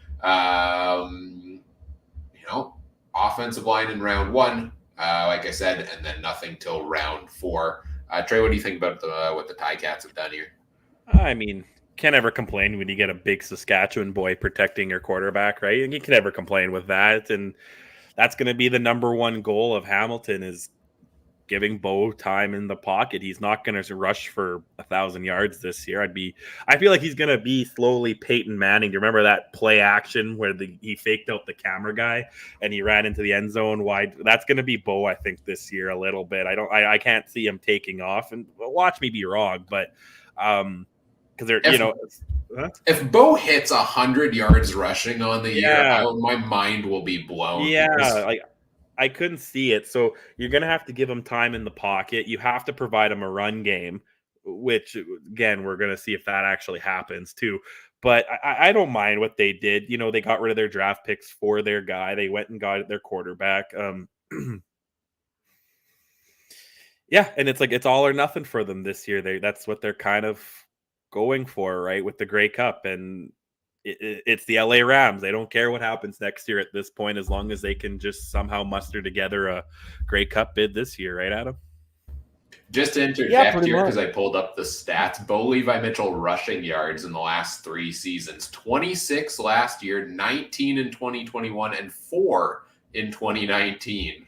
Offensive line in round 1, like I said, and then nothing till round 4. Trey, what do you think about what the Ticats have done here? I mean, can't ever complain when you get a big Saskatchewan boy protecting your quarterback, right? And you can never complain with that. And that's going to be the number 1 goal of Hamilton, is giving Bo time in the pocket. He's not going to rush for 1,000 yards this year. I feel like he's going to be slowly Peyton Manning. Do you remember that play action where he faked out the camera guy and he ran into the end zone wide? That's going to be Bo, I think, this year a little bit. I can't see him taking off, and watch me be wrong, but because they're, if Bo hits 100 yards rushing on the year, my mind will be blown. Yeah, I couldn't see it. So you're going to have to give him time in the pocket. You have to provide him a run game, which, again, we're going to see if that actually happens too. But I don't mind what they did. They got rid of their draft picks for their guy. They went and got their quarterback. Yeah, and it's all or nothing for them this year. That's what they're kind of going for, right, with the Grey Cup. And it's the LA Rams. They don't care what happens next year at this point, as long as they can just somehow muster together a Grey Cup bid this year, right, Adam? Just to interject here, because I pulled up the stats, Bo Levi Mitchell rushing yards in the last 3 seasons: 26 last year, 19 in 2021, and 4 in 2019.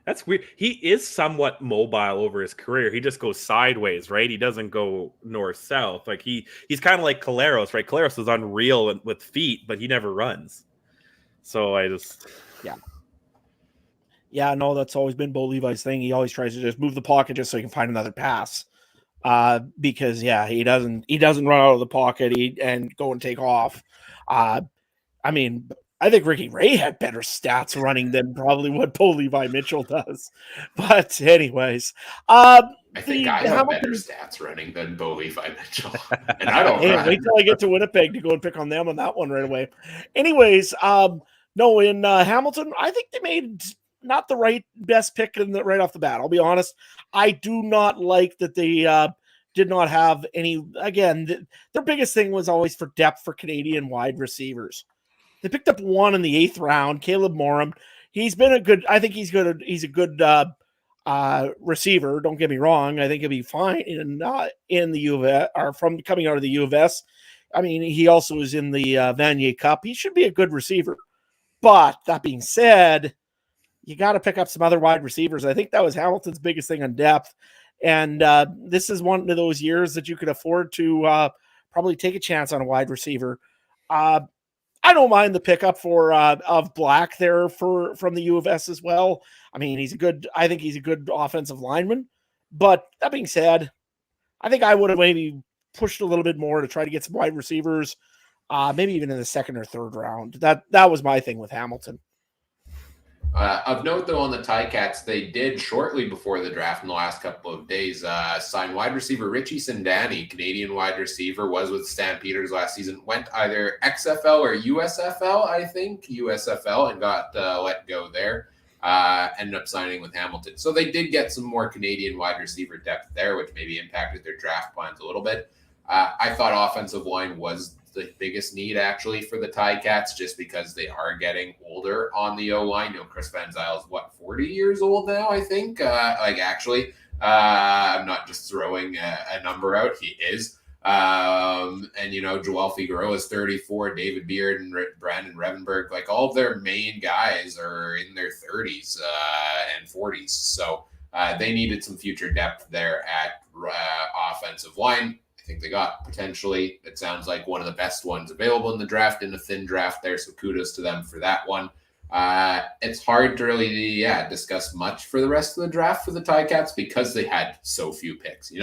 That's weird. He is somewhat mobile over his career. He just goes sideways, right? He doesn't go north-south. Like he's kind of like Caleros, right? Caleros is unreal with feet, but he never runs. So Yeah, no, that's always been Bo Levi's thing. He always tries to just move the pocket just so he can find another pass. Because he doesn't run out of the pocket and go and take off. I think Ricky Ray had better stats running than probably what Bo Levi Mitchell does. But anyways, I think I have better stats running than Bo Levi Mitchell. And I don't run. Wait till I get to Winnipeg to go and pick on them on that one right away. Anyways, no, in Hamilton, I think they made not the best pick right off the bat. I'll be honest. I do not like that they did not have any. Again, their biggest thing was always for depth for Canadian wide receivers. They picked up one in the 8th round, Caleb Morum. He's been he's a good receiver. Don't get me wrong. I think he'll be fine in the U of S, or from coming out of the U of S. I mean, he also is in the Vanier Cup. He should be a good receiver. But that being said, you got to pick up some other wide receivers. I think that was Hamilton's biggest thing on depth. And this is one of those years that you could afford to probably take a chance on a wide receiver. I don't mind the pickup for of Black there from the U of S as well. I mean, I think he's a good offensive lineman. But that being said, I think I would have maybe pushed a little bit more to try to get some wide receivers, maybe even in the second or third round. That was my thing with Hamilton. Of note, though, on the Ticats, they did shortly before the draft in the last couple of days sign wide receiver Richie Sindani, Canadian wide receiver, was with Stampeders last season, went either XFL or USFL, I think, USFL, and got let go there. Ended up signing with Hamilton. So they did get some more Canadian wide receiver depth there, which maybe impacted their draft plans a little bit. I thought offensive line was the biggest need actually for the Ticats, just because they are getting older on the O-line. Chris Van Zyl is 40 years old now, I think. I'm not just throwing a number out. He is. And Joel Figueroa is 34, David Beard and Brandon Revenberg, like all of their main guys are in their 30s and 40s. So they needed some future depth there at offensive line. I think they got potentially, it sounds like, one of the best ones available in the draft, in a thin draft there. So kudos to them for that one. It's hard to really, discuss much for the rest of the draft for the Ticats because they had so few picks,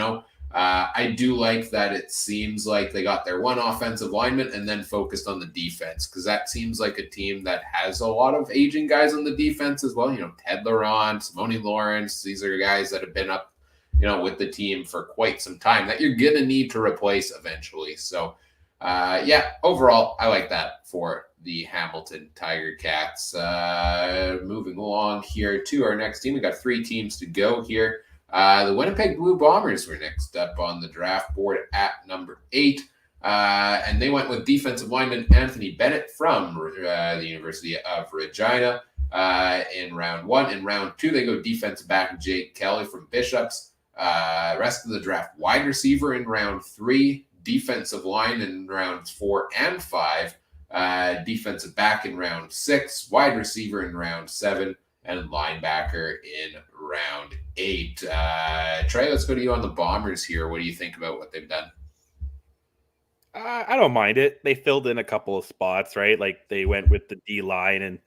I do like that it seems like they got their one offensive lineman and then focused on the defense, because that seems like a team that has a lot of aging guys on the defense as well. Ted Laurent, Simone Lawrence, these are guys that have been up with the team for quite some time that you're going to need to replace eventually. So, overall, I like that for the Hamilton Tiger Cats. Moving along here to our next team. We got 3 teams to go here. The Winnipeg Blue Bombers were next up on the draft board at number 8. And they went with defensive lineman Anthony Bennett from the University of Regina in round 1. In round 2, they go defensive back Jake Kelly from Bishops. Rest of the draft, wide receiver in round 3, defensive line in rounds 4 and 5, defensive back in round 6, wide receiver in round 7, and linebacker in round 8. Trey, let's go to you on the Bombers here. What do you think about what they've done? I don't mind it. They filled in a couple of spots, right? Like they went with the D line, and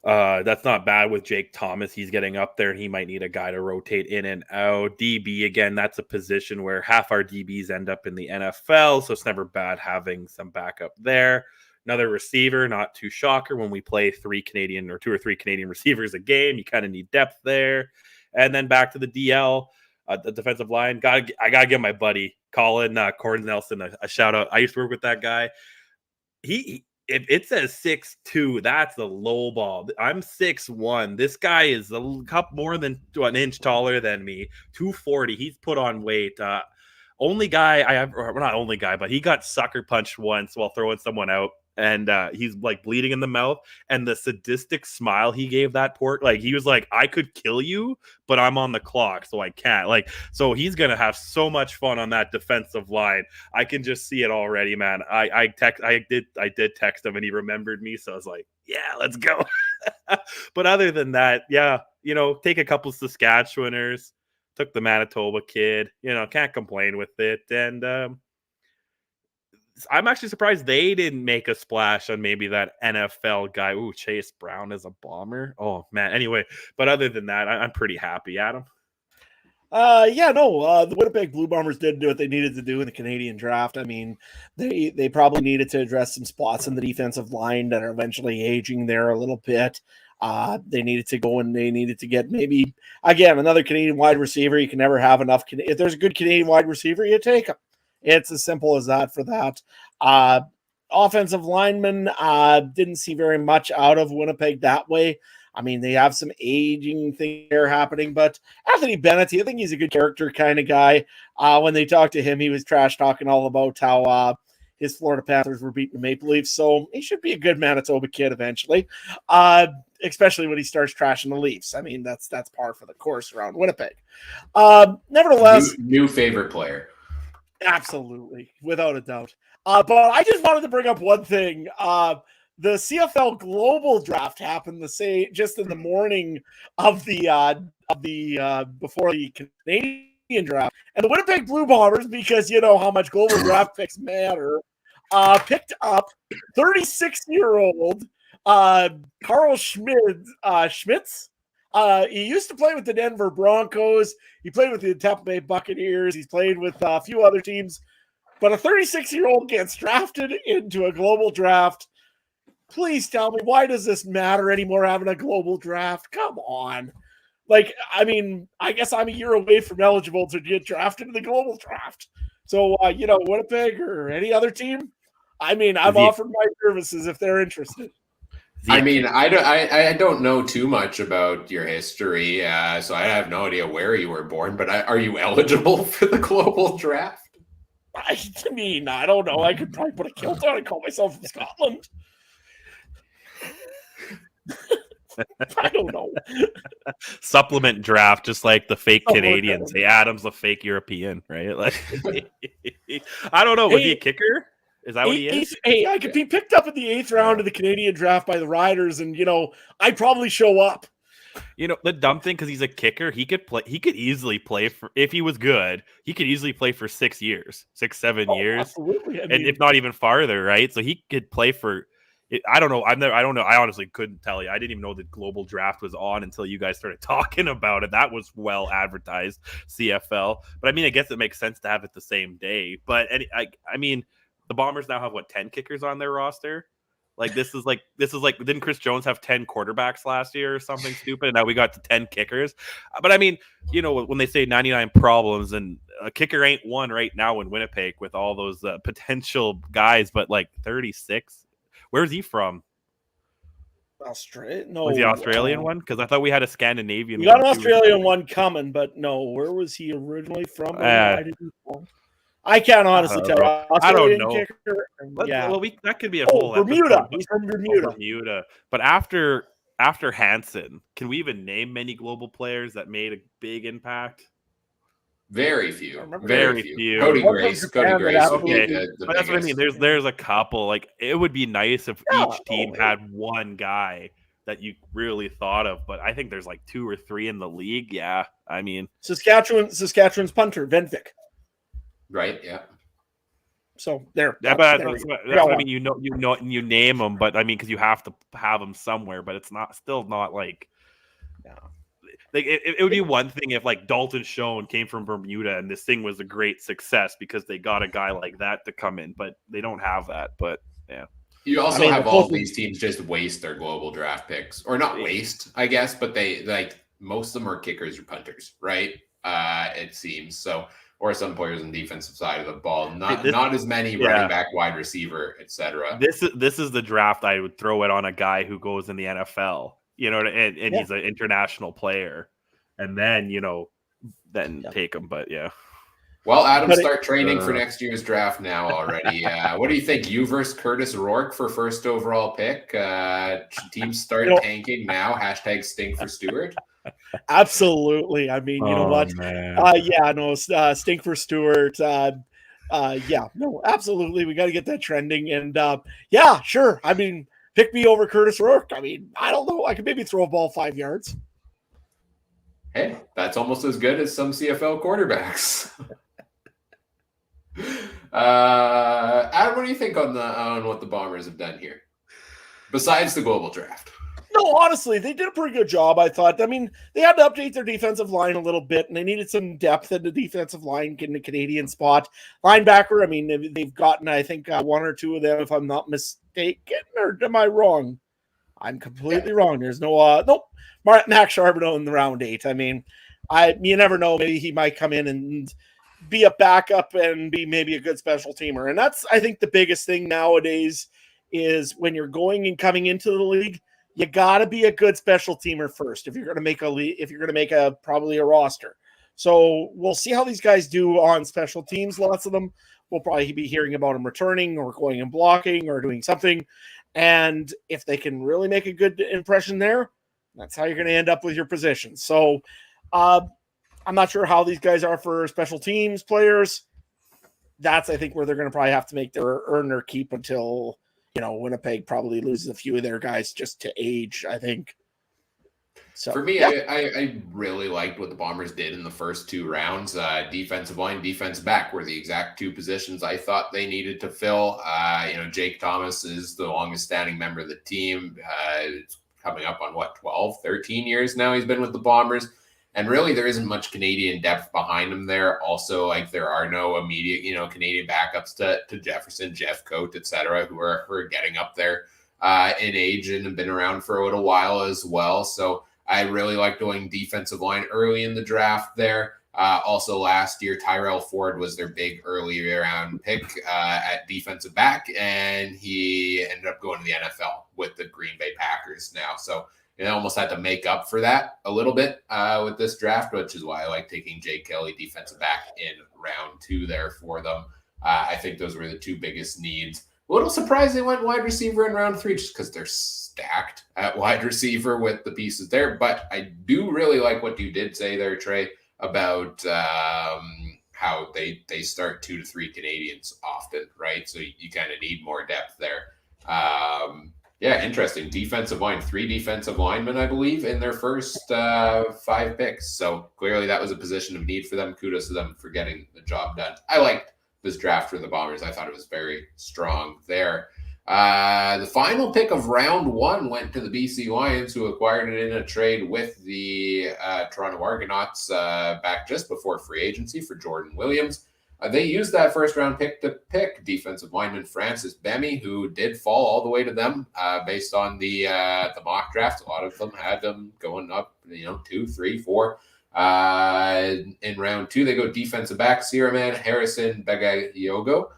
that's not bad with Jake Thomas. He's getting up there and he might need a guy to rotate in and out. DB, again, that's a position where half our DBs end up in the NFL, so it's never bad having some backup there. Another receiver, not too shocker when we play 2 or 3 Canadian receivers a game. You kind of need depth there. And then back to the DL, the defensive line. I got to give my buddy Colin Corns Nelson a shout out. I used to work with that guy. If it says 6'2", that's the low ball. I'm 6'1". This guy is a cup more than an inch taller than me. 240. He's put on weight. Only guy I have, or not only guy, but he got sucker punched once while throwing someone out, and he's like bleeding in the mouth. And the sadistic smile he gave that pork, like he was like, "I could kill you, but I'm on the clock, so I can't." Like, so he's gonna have so much fun on that defensive line. I can just see it already, man. I did text him, and he remembered me, so I was like, "Yeah, let's go." But other than that, take a couple Saskatchewaners. Took the Manitoba kid, can't complain with it. And I'm actually surprised they didn't make a splash on maybe that NFL guy. Ooh, Chase Brown is a Bomber. Oh, man. Anyway, but other than that, I'm pretty happy, Adam. The Winnipeg Blue Bombers did do what they needed to do in the Canadian draft. I mean, they probably needed to address some spots in the defensive line that are eventually aging there a little bit. They needed to go and they needed to get maybe, again, another Canadian wide receiver. You can never have enough. If there's a good Canadian wide receiver, you take him. It's as simple as that for that. Offensive lineman, didn't see very much out of Winnipeg that way. I mean, they have some aging thing there happening, but Anthony Bennett, I think he's a good character kind of guy. When they talked to him, he was trash talking all about how his Florida Panthers were beating the Maple Leafs, so he should be a good Manitoba kid eventually, especially when he starts trashing the Leafs. I mean, that's par for the course around Winnipeg. Nevertheless, new favorite player. Absolutely, without a doubt. But I just wanted to bring up one thing. The CFL Global Draft happened just in the morning of the before the Canadian Draft, and the Winnipeg Blue Bombers, because you know how much global draft picks matter, picked up 36-year-old Carl Schmitz. He used to play with the Denver Broncos. He played with the Tampa Bay Buccaneers. He's played with a few other teams. But a 36-year-old gets drafted into a global draft. Please tell me, why does this matter anymore, having a global draft? Come on. Like, I mean, I guess I'm a year away from eligible to get drafted in the global draft. So, Winnipeg or any other team, I mean, I've offered my services if they're interested. I mean, I don't know too much about your history, so I have no idea where you were born, but are you eligible for the global draft? I mean, I don't know. I could probably put a kilt on and call myself from Scotland. I don't know. Supplement draft, just like the fake Canadians. Hey, Adam's a fake European, right? Like, I don't know. Was he a kicker? Is that what he is? Hey, I could be picked up in the 8th round of the Canadian draft by the Riders, and I'd probably show up. The dumb thing, because he's a kicker, he could easily play for, if he was good, he could easily play for 6 years, 7 years. Absolutely. And if not even farther, right? So he could play for, I don't know. I don't know. I honestly couldn't tell you. I didn't even know the global draft was on until you guys started talking about it. That was well advertised, CFL. But I mean, I guess it makes sense to have it the same day. But I mean, the Bombers now have 10 kickers on their roster? Like this is like didn't Chris Jones have 10 quarterbacks last year or something stupid? And now we got to 10 kickers. But I mean, when they say 99 problems, and a kicker ain't one right now in Winnipeg with all those potential guys, but like 36. Where's he from? Australia? No. Was he Australian one? Because I thought we had a Scandinavian. We got an Australian one coming, but no. Where was he originally from? I can't honestly tell you. I don't know. Kicker, yeah. Well, that could be a whole Bermuda. Episode. He's from Bermuda. Bermuda. But after Hansen, can we even name many global players that made a big impact? Very few. Very few. Cody Grace. Okay. But that's what I mean. There's a couple. Like, it would be nice if each team had one guy that you really thought of, but I think there's like 2 or 3 in the league. Yeah. I mean, Saskatchewan's punter, Venvik. Right. Yeah. So there. Yeah, but that's what I mean. You name them, but I mean, because you have to have them somewhere. But it's still not like. Yeah. Like it would be one thing if like Dalton Schoen came from Bermuda and this thing was a great success because they got a guy like that to come in, but they don't have that. But yeah. You also have all of these teams just waste their global draft picks, or not waste, I guess, but they like most of them are kickers or punters, right? It seems so. Or some players on the defensive side of the ball. Not as many running back, wide receiver, etc. This is the draft I would throw it on a guy who goes in the NFL, and he's an international player, and then take him. But yeah. Well, Adam, start training for next year's draft now already. What do you think? You versus Curtis Rourke for first overall pick. Teams start tanking now. # stink for Stewart. Absolutely. I mean, you know what? Stink for Stewart. Absolutely. We got to get that trending. And sure. I mean, pick me over Curtis Rourke. I mean, I don't know. I could maybe throw a ball 5 yards. Hey, that's almost as good as some CFL quarterbacks. Adam, what do you think on what the Bombers have done here, besides the global draft? No, honestly, they did a pretty good job, I thought. I mean, they had to update their defensive line a little bit, and they needed some depth in the defensive line, getting a Canadian spot. Linebacker, I mean, they've gotten, I think, 1 or 2 of them, if I'm not mistaken. Or am I wrong? I'm completely wrong. There's no, Max Charbonneau in the round 8. I mean, you never know. Maybe he might come in and be a backup and be maybe a good special teamer. And that's, I think, the biggest thing nowadays is when you're going and coming into the league, you got to be a good special teamer first if you're going to make probably a roster. So we'll see how these guys do on special teams. Lots of them we'll probably be hearing about them returning or going and blocking or doing something. And if they can really make a good impression there, that's how you're going to end up with your position. So I'm not sure how these guys are for special teams players. that's, I think, where they're going to probably have to make their earn their keep until, Winnipeg probably loses a few of their guys just to age, I think. So for me, yeah. I really liked what the Bombers did in the first 2 rounds. Defensive line, defense back were the exact 2 positions I thought they needed to fill. Jake Thomas is the longest standing member of the team. Coming up on 12, 13 years now he's been with the Bombers. And really, there isn't much Canadian depth behind him there. Also, there are no immediate, Canadian backups to Jefferson, Jeff Coat, etc., who are getting up there in age and have been around for a little while as well. So I really like going defensive line early in the draft there. Also, last year, Tyrell Ford was their big early round pick at defensive back, and he ended up going to the NFL with the Green Bay Packers now. So almost had to make up for that a little bit with this draft, which is why I like taking Jake Kelly, defensive back, in round 2 there for them. I think those were the 2 biggest needs. A little surprised they went wide receiver in round 3 just because they're stacked at wide receiver with the pieces there. But I do really like what you did say there, Trey, about how they start 2 to 3 Canadians often, right? So you kind of need more depth there. Yeah, interesting. Defensive line, 3 defensive linemen, I believe, in their first 5 picks. So clearly that was a position of need for them. Kudos to them for getting the job done. I liked this draft for the Bombers. I thought it was very strong there. The final pick of round 1 went to the BC Lions, who acquired it in a trade with the Toronto Argonauts back just before free agency for Jordan Williams. They used that first-round pick to pick defensive lineman Francis Bemi, who did fall all the way to them based on the mock draft. A lot of them had them going up, 2, 3, 4. In round 2, they go defensive back Siraman Harrison Bagayogo.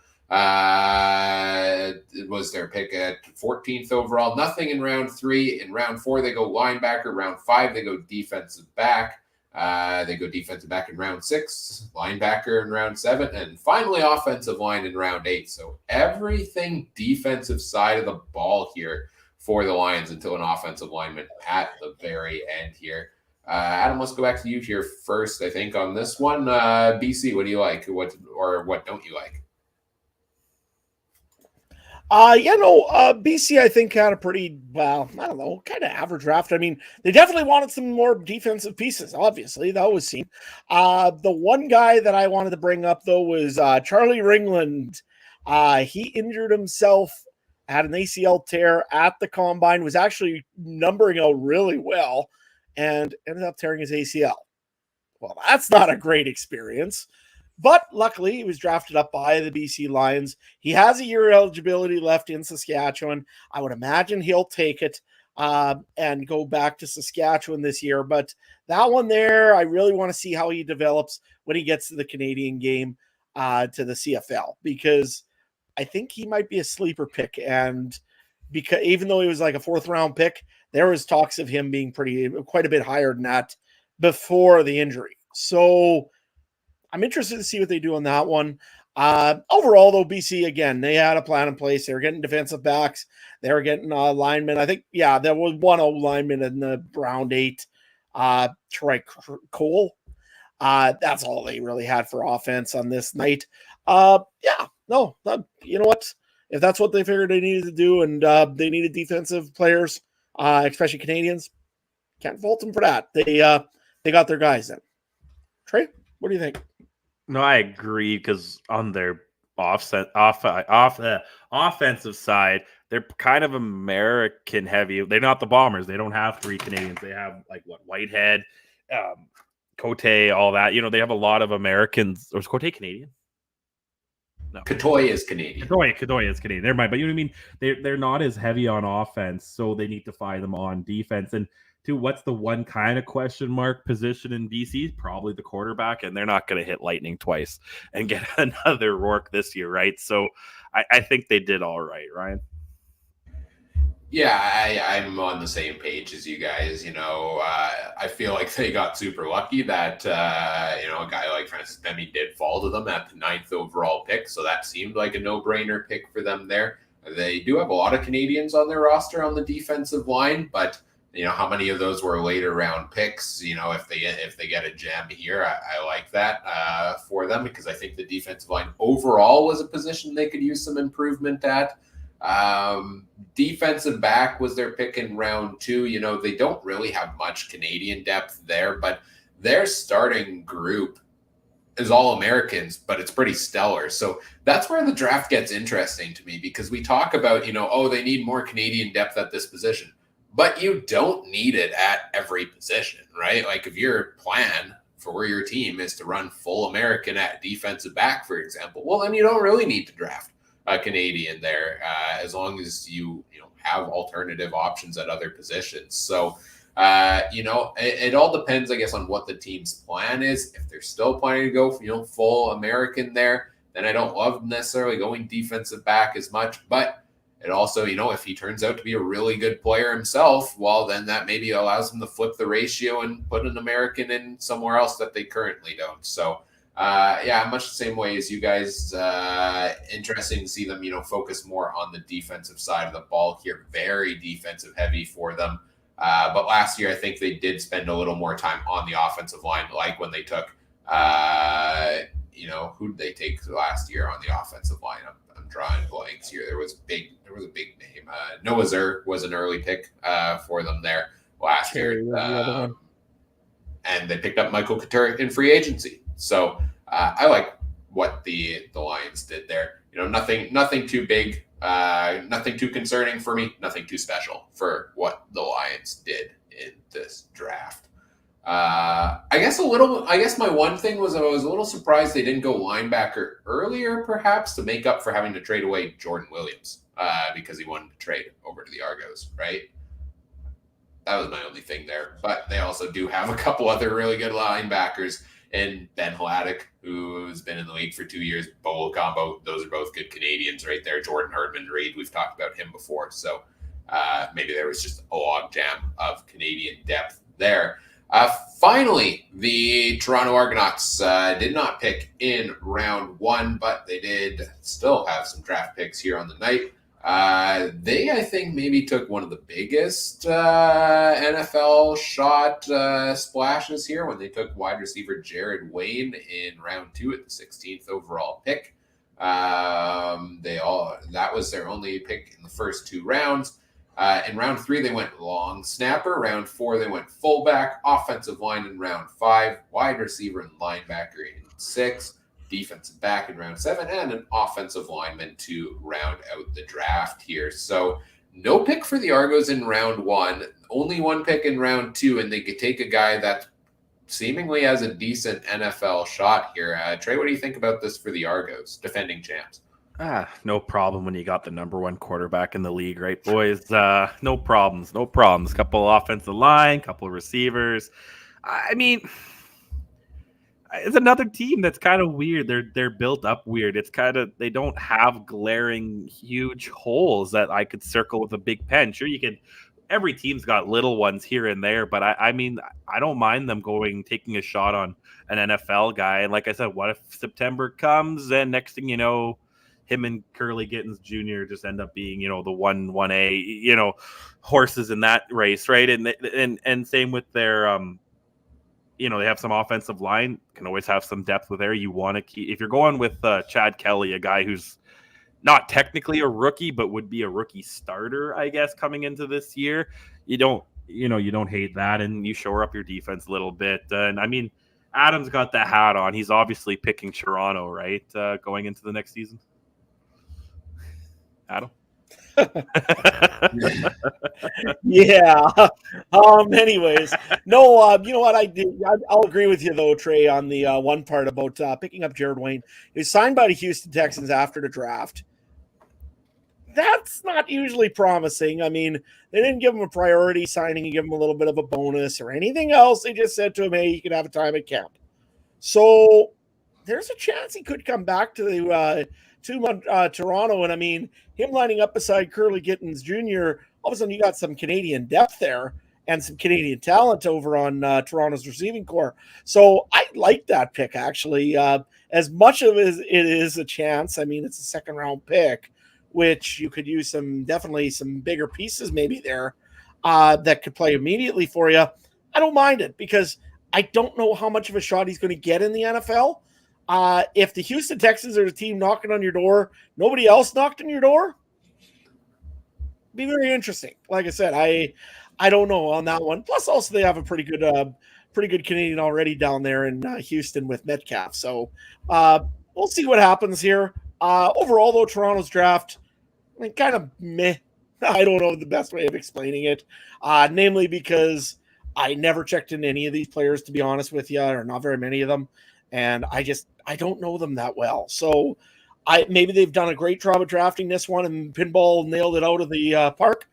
It was their pick at 14th overall. Nothing in round 3. In round 4, they go linebacker. Round 5, they go defensive back. They go defensive back in round 6, linebacker in round 7, and finally offensive line in round 8. So everything defensive side of the ball here for the Lions until an offensive lineman at the very end here. Adam, let's go back to you here first, I think, on this one. BC, what do you like? What don't you like? BC, I think, had a pretty, kind of average draft. I mean, they definitely wanted some more defensive pieces, obviously. That was seen. The one guy that I wanted to bring up, though, was Charlie Ringland. He injured himself, had an ACL tear at the combine, was actually numbering out really well, and ended up tearing his ACL. Well, that's not a great experience. But luckily, he was drafted up by the BC Lions. He has a year eligibility left in Saskatchewan. I would imagine he'll take it and go back to Saskatchewan this year. But that one there, I really want to see how he develops when he gets to the Canadian game, to the CFL, because I think he might be a sleeper pick. And because even though he was like a 4th-round pick, there was talks of him being quite a bit higher than that before the injury. So I'm interested to see what they do on that one. Overall, though, BC, again, they had a plan in place. They were getting defensive backs. They were getting linemen. I think, there was one old lineman in the round 8, Troy Cole. That's all they really had for offense on this night. You know what? If that's what they figured they needed to do, and they needed defensive players, especially Canadians, can't fault them for that. They got their guys in. Trey, what do you think? No, I agree, because on their offensive side, they're kind of American heavy. They're not the Bombers. They don't have 3 Canadians. They have Whitehead, Cote, all that. They have a lot of Americans. Or is Cote Canadian? No. Katoy is Canadian. Katoy is Canadian. Never mind. But you know what I mean? They're not as heavy on offense, so they need to find them on defense. And what's the one kind of question mark position in BC? Probably the quarterback, and they're not going to hit lightning twice and get another Rourke this year, right? So I think they did all right, Ryan. Yeah, I'm on the same page as you guys. I feel like they got super lucky that, a guy like Francis Bemi did fall to them at the 9th overall pick. So that seemed like a no-brainer pick for them there. They do have a lot of Canadians on their roster on the defensive line, but how many of those were later round picks? If they get a gem here, I like that for them, because I think the defensive line overall was a position they could use some improvement at. Defensive back was their pick in round 2. They don't really have much Canadian depth there, but their starting group is all Americans, but it's pretty stellar. So that's where the draft gets interesting to me, because we talk about, they need more Canadian depth at this position, but you don't need it at every position, right? Like, if your plan for your team is to run full American at defensive back, for example, well, then you don't really need to draft a Canadian there, as long as you have alternative options at other positions. So, it all depends, I guess, on what the team's plan is. If they're still planning to go, full American there, then I don't love necessarily going defensive back as much. But it also, if he turns out to be a really good player himself, well, then that maybe allows him to flip the ratio and put an American in somewhere else that they currently don't. So, much the same way as you guys. Interesting to see them, focus more on the defensive side of the ball here. Very defensive heavy for them. But last year, I think they did spend a little more time on the offensive line, like when they took, who did they take last year on the offensive line? I'm drawing blanks here. There was a big name. Noah Zur was an early pick for them there last year. And they picked up Michael Couture in free agency. So I like what the Lions did there. Nothing too big. Nothing too concerning for me. Nothing too special for what the Lions did in this draft. I guess my one thing was I was a little surprised they didn't go linebacker earlier, perhaps to make up for having to trade away Jordan Williams because he wanted to trade over to the Argos, right? That was my only thing there. But they also do have a couple other really good linebackers. And Ben Hladek, who's been in the league for 2 years, Bo Combo, those are both good Canadians right there. Jordan Herdman-Reed, we've talked about him before. So maybe there was just a log jam of Canadian depth there. Finally, the Toronto Argonauts did not pick in round 1, but they did still have some draft picks here on the night. They, I think, maybe took one of the biggest NFL shot splashes here when they took wide receiver Jared Wayne in round 2 at the 16th overall pick. That was their only pick in the first 2 rounds. In round 3, they went long snapper. Round 4, they went fullback, offensive line in round 5, wide receiver and linebacker in 6. Defensive back in round 7, and an offensive lineman to round out the draft here. So no pick for the Argos in round 1, only one pick in round 2, and they could take a guy that seemingly has a decent NFL shot here. Trey, what do you think about this for the Argos, defending champs? No problem when you got the number 1 quarterback in the league, right, boys? No problems. Couple offensive line, couple of receivers. I mean, it's another team that's kind of weird. They're built up weird. It's kind of, they don't have glaring huge holes that I could circle with a big pen. Sure, you could. Every team's got little ones here and there, but I mean, I don't mind them taking a shot on an NFL guy. And like I said, what if September comes and next thing you know, him and Curly Gittens Jr. just end up being, the 1A, horses in that race, right? And same with their they have some offensive line, can always have some depth with there. You want to keep, if you're going with Chad Kelly, a guy who's not technically a rookie, but would be a rookie starter, I guess, coming into this year. You don't hate that, and you shore up your defense a little bit. And I mean, Adam's got the hat on. He's obviously picking Toronto, right? Going into the next season. Adam? Yeah. Anyways, no. You know what I did? I'll agree with you though, Trey, on the one part about picking up Jared Wayne. He was signed by the Houston Texans after the draft. That's not usually promising. I mean, they didn't give him a priority signing and give him a little bit of a bonus or anything else. They just said to him, "Hey, you can have a time at camp." So there's a chance he could come back to Toronto. And I mean, him lining up beside Curly Gittens Jr., all of a sudden you got some Canadian depth there and some Canadian talent over on Toronto's receiving core. So I like that pick, actually. As much of it is a chance, I mean, it's a second-round pick, which you could use definitely some bigger pieces maybe there. that could play immediately for you, I don't mind it because I don't know how much of a shot he's going to get in the NFL. If the Houston Texans are the team knocking on your door, nobody else knocked on your door, be very interesting. Like I said, I don't know on that one. Plus, also they have a pretty good Canadian already down there in Houston with Metcalf. So we'll see what happens here. Overall, though, Toronto's draft, I mean, kind of meh. I don't know the best way of explaining it. Namely because I never checked in any of these players, to be honest with you, or not very many of them, and I don't know them that well. So maybe they've done a great job of drafting this one and Pinball nailed it out of the park,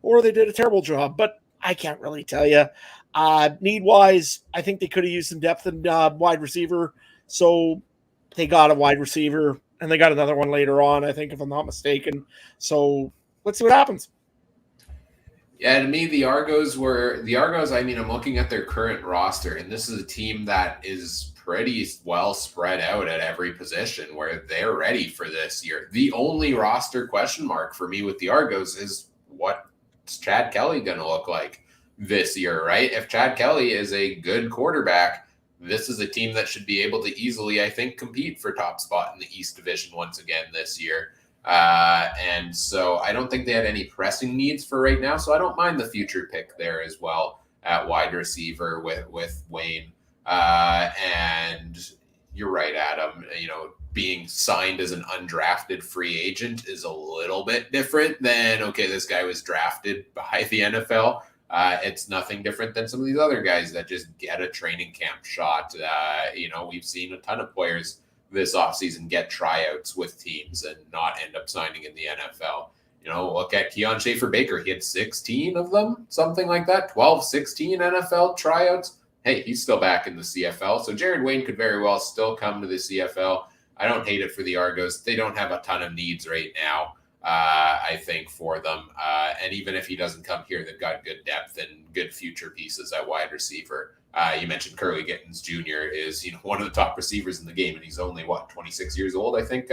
or they did a terrible job. But I can't really tell you. Need wise, I think they could have used some depth in wide receiver, so they got a wide receiver and they got another one later on, I think, if I'm not mistaken. So let's see what happens. Yeah, to me, the Argos. I mean, I'm looking at their current roster, and this is a team that is pretty well spread out at every position where they're ready for this year. The only roster question mark for me with the Argos is what's Chad Kelly going to look like this year, right? If Chad Kelly is a good quarterback, this is a team that should be able to easily, I think, compete for top spot in the East Division once again this year. And so I don't think they had any pressing needs for right now. So I don't mind the future pick there as well at wide receiver with Wayne. And you're right, Adam. Being signed as an undrafted free agent is a little bit different than, okay, this guy was drafted by the NFL. It's nothing different than some of these other guys that just get a training camp shot. We've seen a ton of players this offseason get tryouts with teams and not end up signing in the NFL. Look at Keon Schaefer-Baker. He had 16 of them, something like that, 12, 16 NFL tryouts. Hey, he's still back in the CFL. So Jared Wayne could very well still come to the CFL. I don't hate it for the Argos. They don't have a ton of needs right now, I think, for them. And even if he doesn't come here, they've got good depth and good future pieces at wide receiver. You mentioned Curly Gittins Jr. is one of the top receivers in the game, and he's only 26 years old, I think.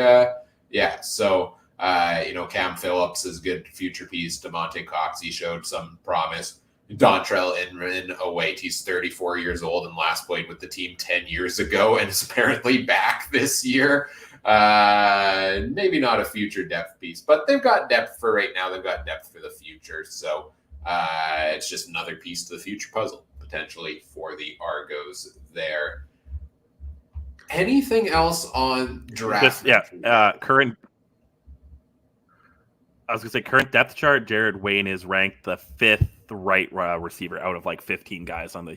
So Cam Phillips is good future piece. DeMonte Cox, he showed some promise. Dontrell Inman, he's 34 years old and last played with the team 10 years ago and is apparently back this year. Maybe not a future depth piece, but they've got depth for right now. They've got depth for the future. So it's just another piece to the future puzzle potentially for the Argos there. Anything else on draft? Current. I was going to say current depth chart. Jared Wayne is ranked the 5th right receiver out of 15 guys on the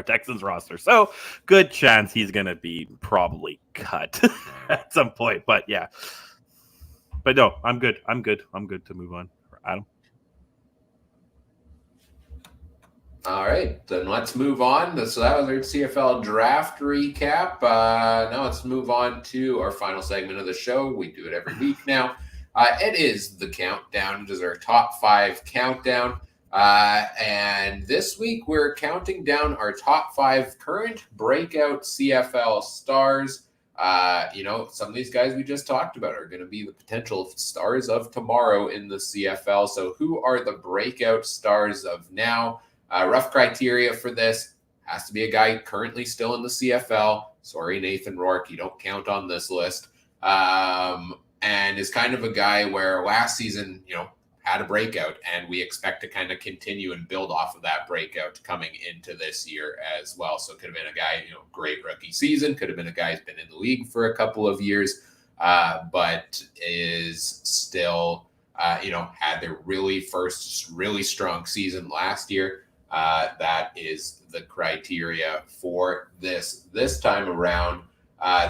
Texans roster. So good chance he's going to be probably cut at some point. But yeah, but no, I'm good. I'm good to move on. Adam. All right, then let's move on. So that was our CFL draft recap. Now let's move on to our final segment of the show. We do it every week now. It is the countdown. It is our top 5 countdown. And this week we're counting down our top 5 current breakout CFL stars. Some of these guys we just talked about are going to be the potential stars of tomorrow in the CFL. So who are the breakout stars of now? Rough criteria for this. Has to be a guy currently still in the CFL. Sorry, Nathan Rourke, you don't count on this list. And is kind of a guy where last season, had a breakout, and we expect to kind of continue and build off of that breakout coming into this year as well. So it could have been a guy, great rookie season, could have been a guy who's been in the league for a couple of years, but is still, had their first really strong season last year. That is the criteria for this time around.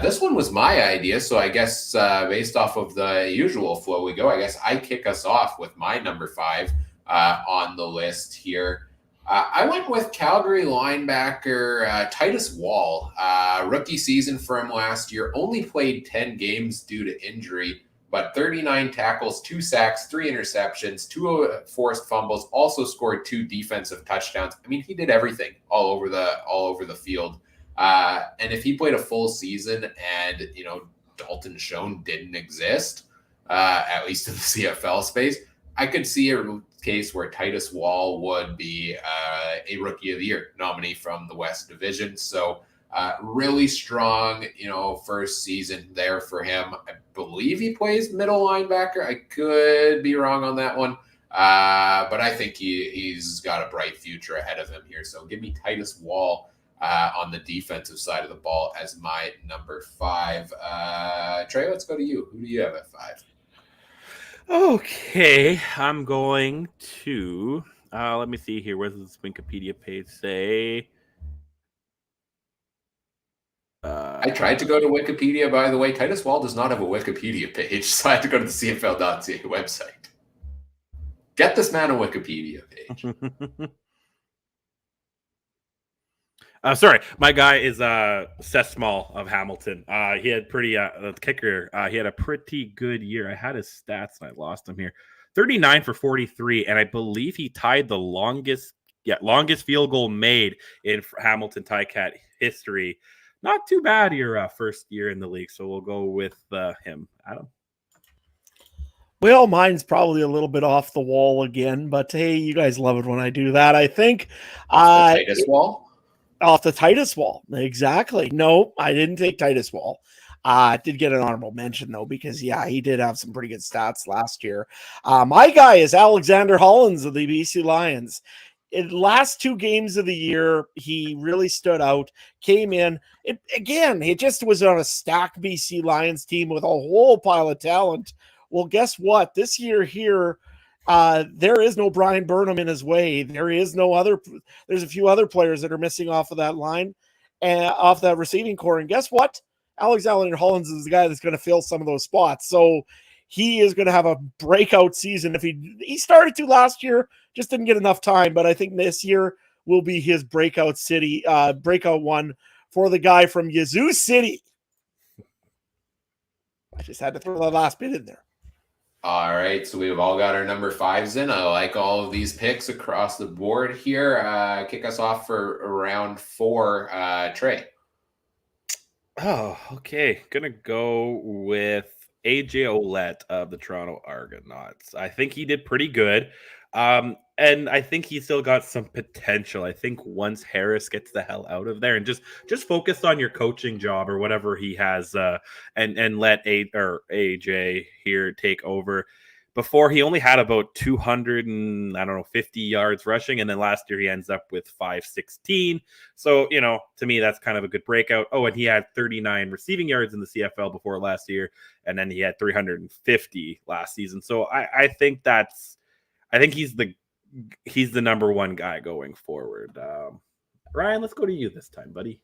This one was my idea, so I guess based off of the usual flow we go, I guess I kick us off with my number 5 on the list here. I went with Calgary linebacker Titus Wall. Rookie season for him last year, only played 10 games due to injury, but 39 tackles, 2 sacks, 3 interceptions, 2 forced fumbles, also scored 2 defensive touchdowns. I mean, he did everything all over the field. And if he played a full season and, Dalton Schoen didn't exist, at least in the CFL space, I could see a case where Titus Wall would be a Rookie of the Year nominee from the West Division. So really strong, first season there for him. I believe he plays middle linebacker. I could be wrong on that one. But I think he's got a bright future ahead of him here. So give me Titus Wall on the defensive side of the ball as my number 5. Trey, let's go to you. Who do you have at 5? Okay, I'm going to let me see here. What does this Wikipedia page say? I tried to go to Wikipedia, by the way. Titus Wall does not have a Wikipedia page, so I had to go to the CFL.ca website. Get this man a Wikipedia page. Sorry, my guy is Seth Small of Hamilton. He had the kicker. He had a pretty good year. I had his stats and I lost him here. 39 for 43, and I believe he tied the longest field goal made in Hamilton Ticat history. Not too bad your first year in the league, so we'll go with him. Adam? Well, mine's probably a little bit off the wall again, but hey, you guys love it when I do that. I think Titus Wall? Off the Titus Wall. Exactly. No, I didn't take Titus Wall. I did get an honorable mention, though, because, he did have some pretty good stats last year. My guy is Alexander Hollins of the BC Lions. In the last 2 games of the year, he really stood out, came in. It just was on a stacked BC Lions team with a whole pile of talent. Well, guess what? This year here, there is no Brian Burnham in his way. There's a few other players that are missing off of that line and off that receiving core. And guess what? Alexander Hollins is the guy that's going to fill some of those spots. So he is going to have a breakout season. If he started to last year, just didn't get enough time, but I think this year will be his breakout one for the guy from Yazoo City. I just had to throw that last bit in there. All right, so we've all got our number 5s in. I like all of these picks across the board here. Kick us off for round 4, Trey. Oh, okay. Gonna go with AJ Ouellette of the Toronto Argonauts. I think he did pretty good. And I think he still got some potential. I think once Harris gets the hell out of there and just focus on your coaching job or whatever he has, and let AJ here take over. Before, he only had about 250 yards rushing, and then last year he ends up with 516. So, to me, that's kind of a good breakout. Oh, and he had 39 receiving yards in the CFL before last year, and then he had 350 last season. So I think he's the number 1 guy going forward. Ryan, let's go to you this time, buddy.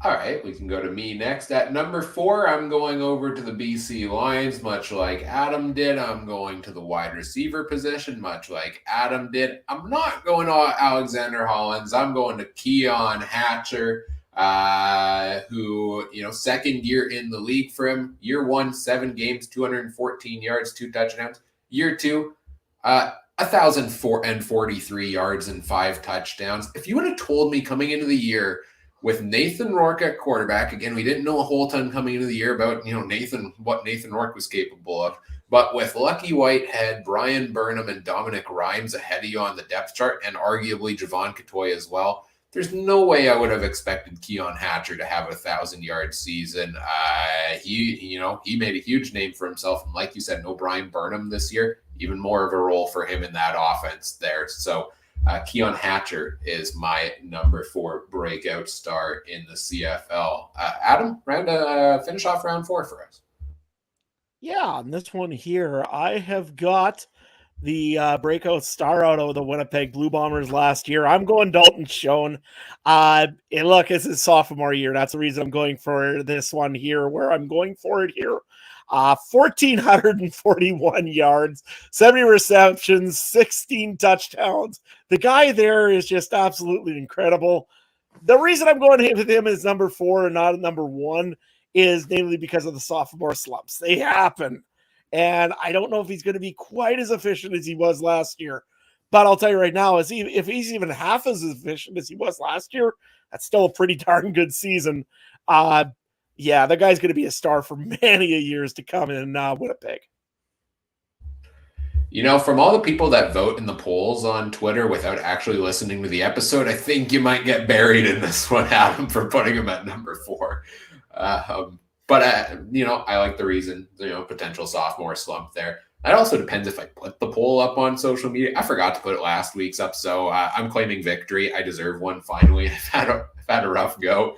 All right, we can go to me next. At number 4, I'm going over to the BC Lions, much like Adam did. I'm going to the wide receiver position, much like Adam did. I'm not going to Alexander Hollins. I'm going to Keon Hatcher, who, second year in the league for him. Year 1, 7 games, 214 yards, 2 touchdowns. Year 2, 1,043 yards and 5 touchdowns. If you would have told me coming into the year with Nathan Rourke at quarterback, again, we didn't know a whole ton coming into the year about, what Nathan Rourke was capable of. But with Lucky Whitehead, Brian Burnham, and Dominic Rhymes ahead of you on the depth chart, and arguably Javon Catoy as well, there's no way I would have expected Keon Hatcher to have a 1,000-yard season. He made a huge name for himself. And like you said, no Brian Burnham this year, even more of a role for him in that offense there. So Keon Hatcher is my number 4 breakout star in the CFL. Adam, finish off round 4 for us. Yeah, on this one here, I have got the breakout star out of the Winnipeg Blue Bombers last year. I'm going Dalton Schoen. And look, it's his sophomore year. That's the reason I'm going for this one here, where I'm going for it here. 1,441 yards, 70 receptions, 16 touchdowns. The guy there is just absolutely incredible. The reason I'm going with him as number 4 and not number 1 is namely because of the sophomore slumps. They happen. And I don't know if he's going to be quite as efficient as he was last year. But I'll tell you right now, if he's even half as efficient as he was last year, that's still a pretty darn good season. Yeah, the guy's going to be a star for many years to come in Winnipeg. From all the people that vote in the polls on Twitter without actually listening to the episode, I think you might get buried in this one, Adam, for putting him at number 4. But I like the reason, potential sophomore slump there. That also depends if I put the poll up on social media. I forgot to put it last week's up, so I'm claiming victory. I deserve one finally. I've had a rough go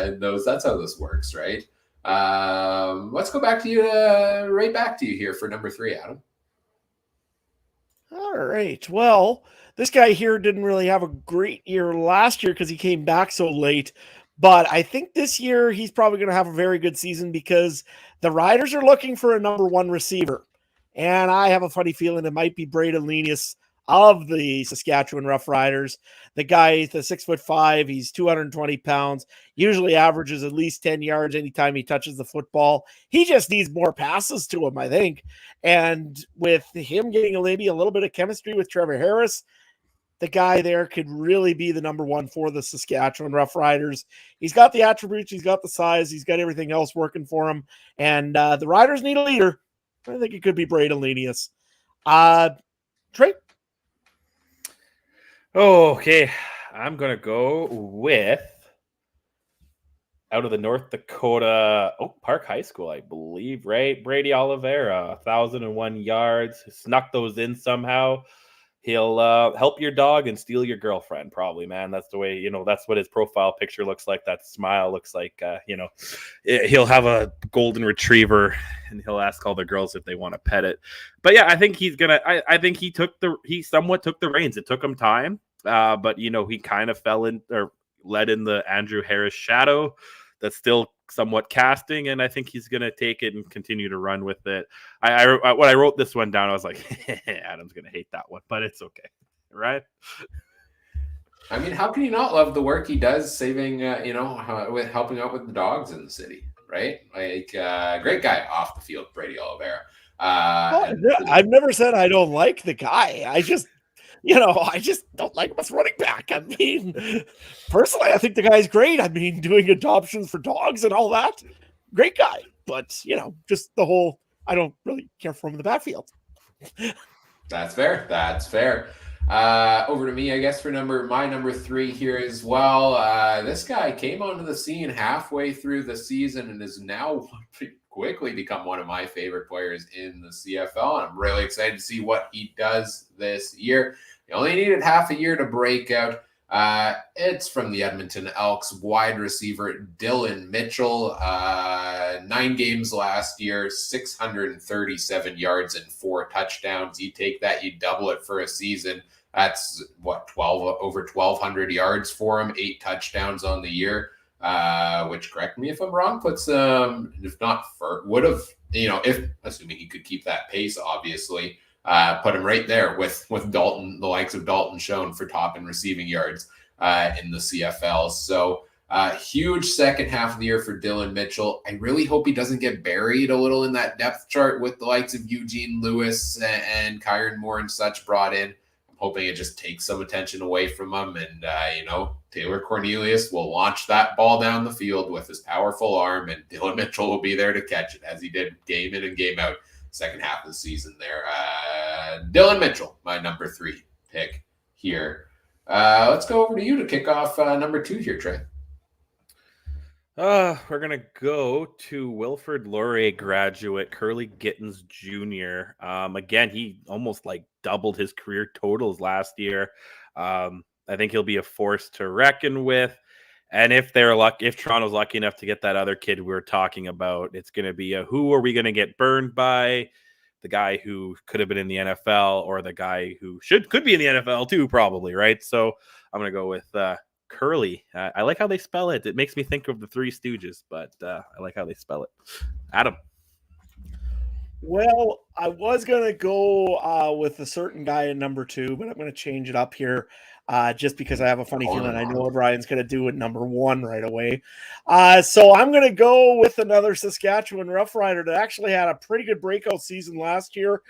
in those. That's how this works, right? Let's go back to you, right back to you here for number 3, Adam. All right. Well, this guy here didn't really have a great year last year because he came back so late. But I think this year he's probably going to have a very good season because the Riders are looking for a number 1 receiver. And I have a funny feeling it might be Braden Lenius of the Saskatchewan Roughriders. The guy is 6'5". He's 220 pounds, usually averages at least 10 yards anytime he touches the football. He just needs more passes to him, I think. And with him getting maybe a little bit of chemistry with Trevor Harris, the guy there could really be the number 1 for the Saskatchewan Roughriders. He's got the attributes, he's got the size, he's got everything else working for him. And the Riders need a leader. I think it could be Braden Lenius. Trey? Okay, I'm going to go with out of the North Dakota Oak Park High School, I believe, right? Brady Oliveira, 1,001 yards. Snuck those in somehow. He'll help your dog and steal your girlfriend, probably, man. That's the way, that's what his profile picture looks like. That smile looks like, he'll have a golden retriever and he'll ask all the girls if they want to pet it. But yeah, I think he's going to, I think he somewhat took the reins. It took him time, but, he kind of fell in or led in the Andrew Harris shadow that's still somewhat casting, and I think he's going to take it and continue to run with it. When I wrote this one down, I was like, Adam's going to hate that one, but it's okay, right? I mean, how can you not love the work he does saving, with helping out with the dogs in the city, right? Like, great guy off the field, Brady Oliveira. I've never said I don't like the guy. I just don't like him as running back. I mean, personally, I think the guy's great. I mean, doing adoptions for dogs and all that, great guy. But, just the whole, I don't really care for him in the backfield. That's fair. Over to me, I guess, for my number 3 here as well. This guy came onto the scene halfway through the season and has now quickly become one of my favorite players in the CFL. And I'm really excited to see what he does this year. He only needed half a year to break out. It's from the Edmonton Elks wide receiver Dylan Mitchell. 9 games last year, 637 yards and 4 touchdowns. You take that, you double it for a season. That's over 1,200 yards for him, 8 touchdowns on the year. Which, correct me if I'm wrong, puts if not would have, if assuming he could keep that pace, obviously, put him right there with Dalton, the likes of Dalton Schoen for top in receiving yards in the CFL. So huge second half of the year for Dylan Mitchell. I really hope he doesn't get buried a little in that depth chart with the likes of Eugene Lewis and Kyron Moore and such brought in. Hoping it just takes some attention away from him. And, Taylor Cornelius will launch that ball down the field with his powerful arm, and Dylan Mitchell will be there to catch it, as he did game in and game out second half of the season there. Dylan Mitchell, my number 3 pick here. Let's go over to you to kick off number 2 here, Trey. We're going to go to Wilfrid Laurier graduate Curly Gittins Jr. Again, he almost doubled his career totals last year. I think he'll be a force to reckon with. And if Toronto's lucky enough to get that other kid we were talking about, it's going to be who are we going to get burned by? The guy who could have been in the NFL or the guy who could be in the NFL too, probably, right? So I'm going to go with Curly. I like how they spell it. It makes me think of the Three Stooges, but I like how they spell it. Adam. Well, I was going to go with a certain guy in number 2, but I'm going to change it up here just because I have a funny feeling I know what Brian's going to do at number 1 right away. So I'm going to go with another Saskatchewan Roughrider that actually had a pretty good breakout season last year.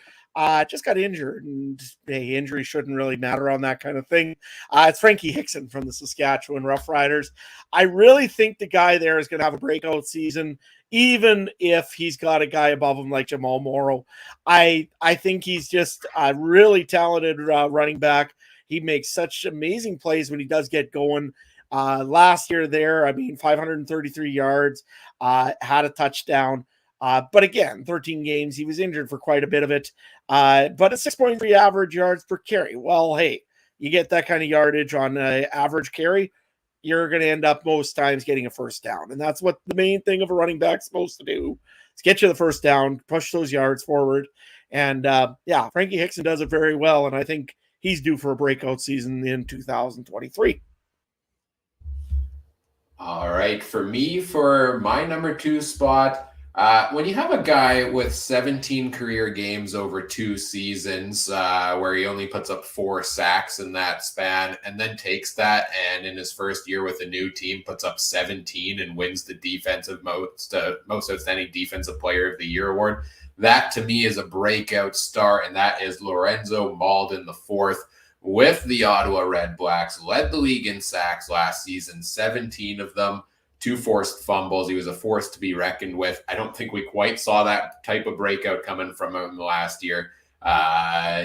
just got injured, and hey, injury shouldn't really matter on that kind of thing. It's Frankie Hickson from the Saskatchewan Roughriders. I really think the guy there is going to have a breakout season, even if he's got a guy above him like Jamal Morrow. I think he's just a really talented running back. He makes such amazing plays when he does get going. Last year there, 533 yards, had a touchdown. But again, 13 games, he was injured for quite a bit of it. But a 6.3 average yards per carry. Well, hey, you get that kind of yardage on an average carry, you're going to end up most times getting a first down. And that's what the main thing of a running back's supposed to do, is get you the first down, push those yards forward. And Frankie Hickson does it very well. And I think he's due for a breakout season in 2023. All right. For me, for my number 2 spot, when you have a guy with 17 career games over 2 seasons, where he only puts up 4 sacks in that span, and then takes that and in his first year with a new team puts up 17 and wins the most outstanding defensive player of the year award, that to me is a breakout star, and that is Lorenzo Malden the fourth. With the Ottawa Redblacks, led the league in sacks last season, 17 of them, 2 forced fumbles. He was a force to be reckoned with. I don't think we quite saw that type of breakout coming from him last year.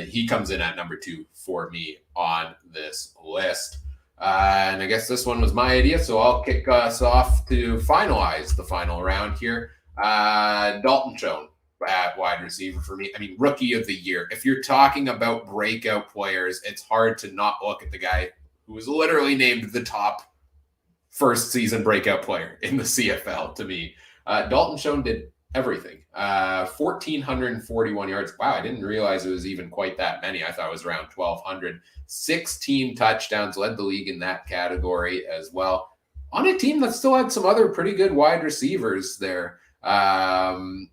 He comes in at number 2 for me on this list. And I guess this one was my idea, so I'll kick us off to finalize the final round here. Dalton Schoen at wide receiver for me. Rookie of the year. If you're talking about breakout players, it's hard to not look at the guy who was literally named the top first season breakout player in the CFL to me. Dalton Schoen did everything. 1,441 yards. Wow, I didn't realize it was even quite that many. I thought it was around 1,200. 16 touchdowns, led the league in that category as well. On a team that still had some other pretty good wide receivers there.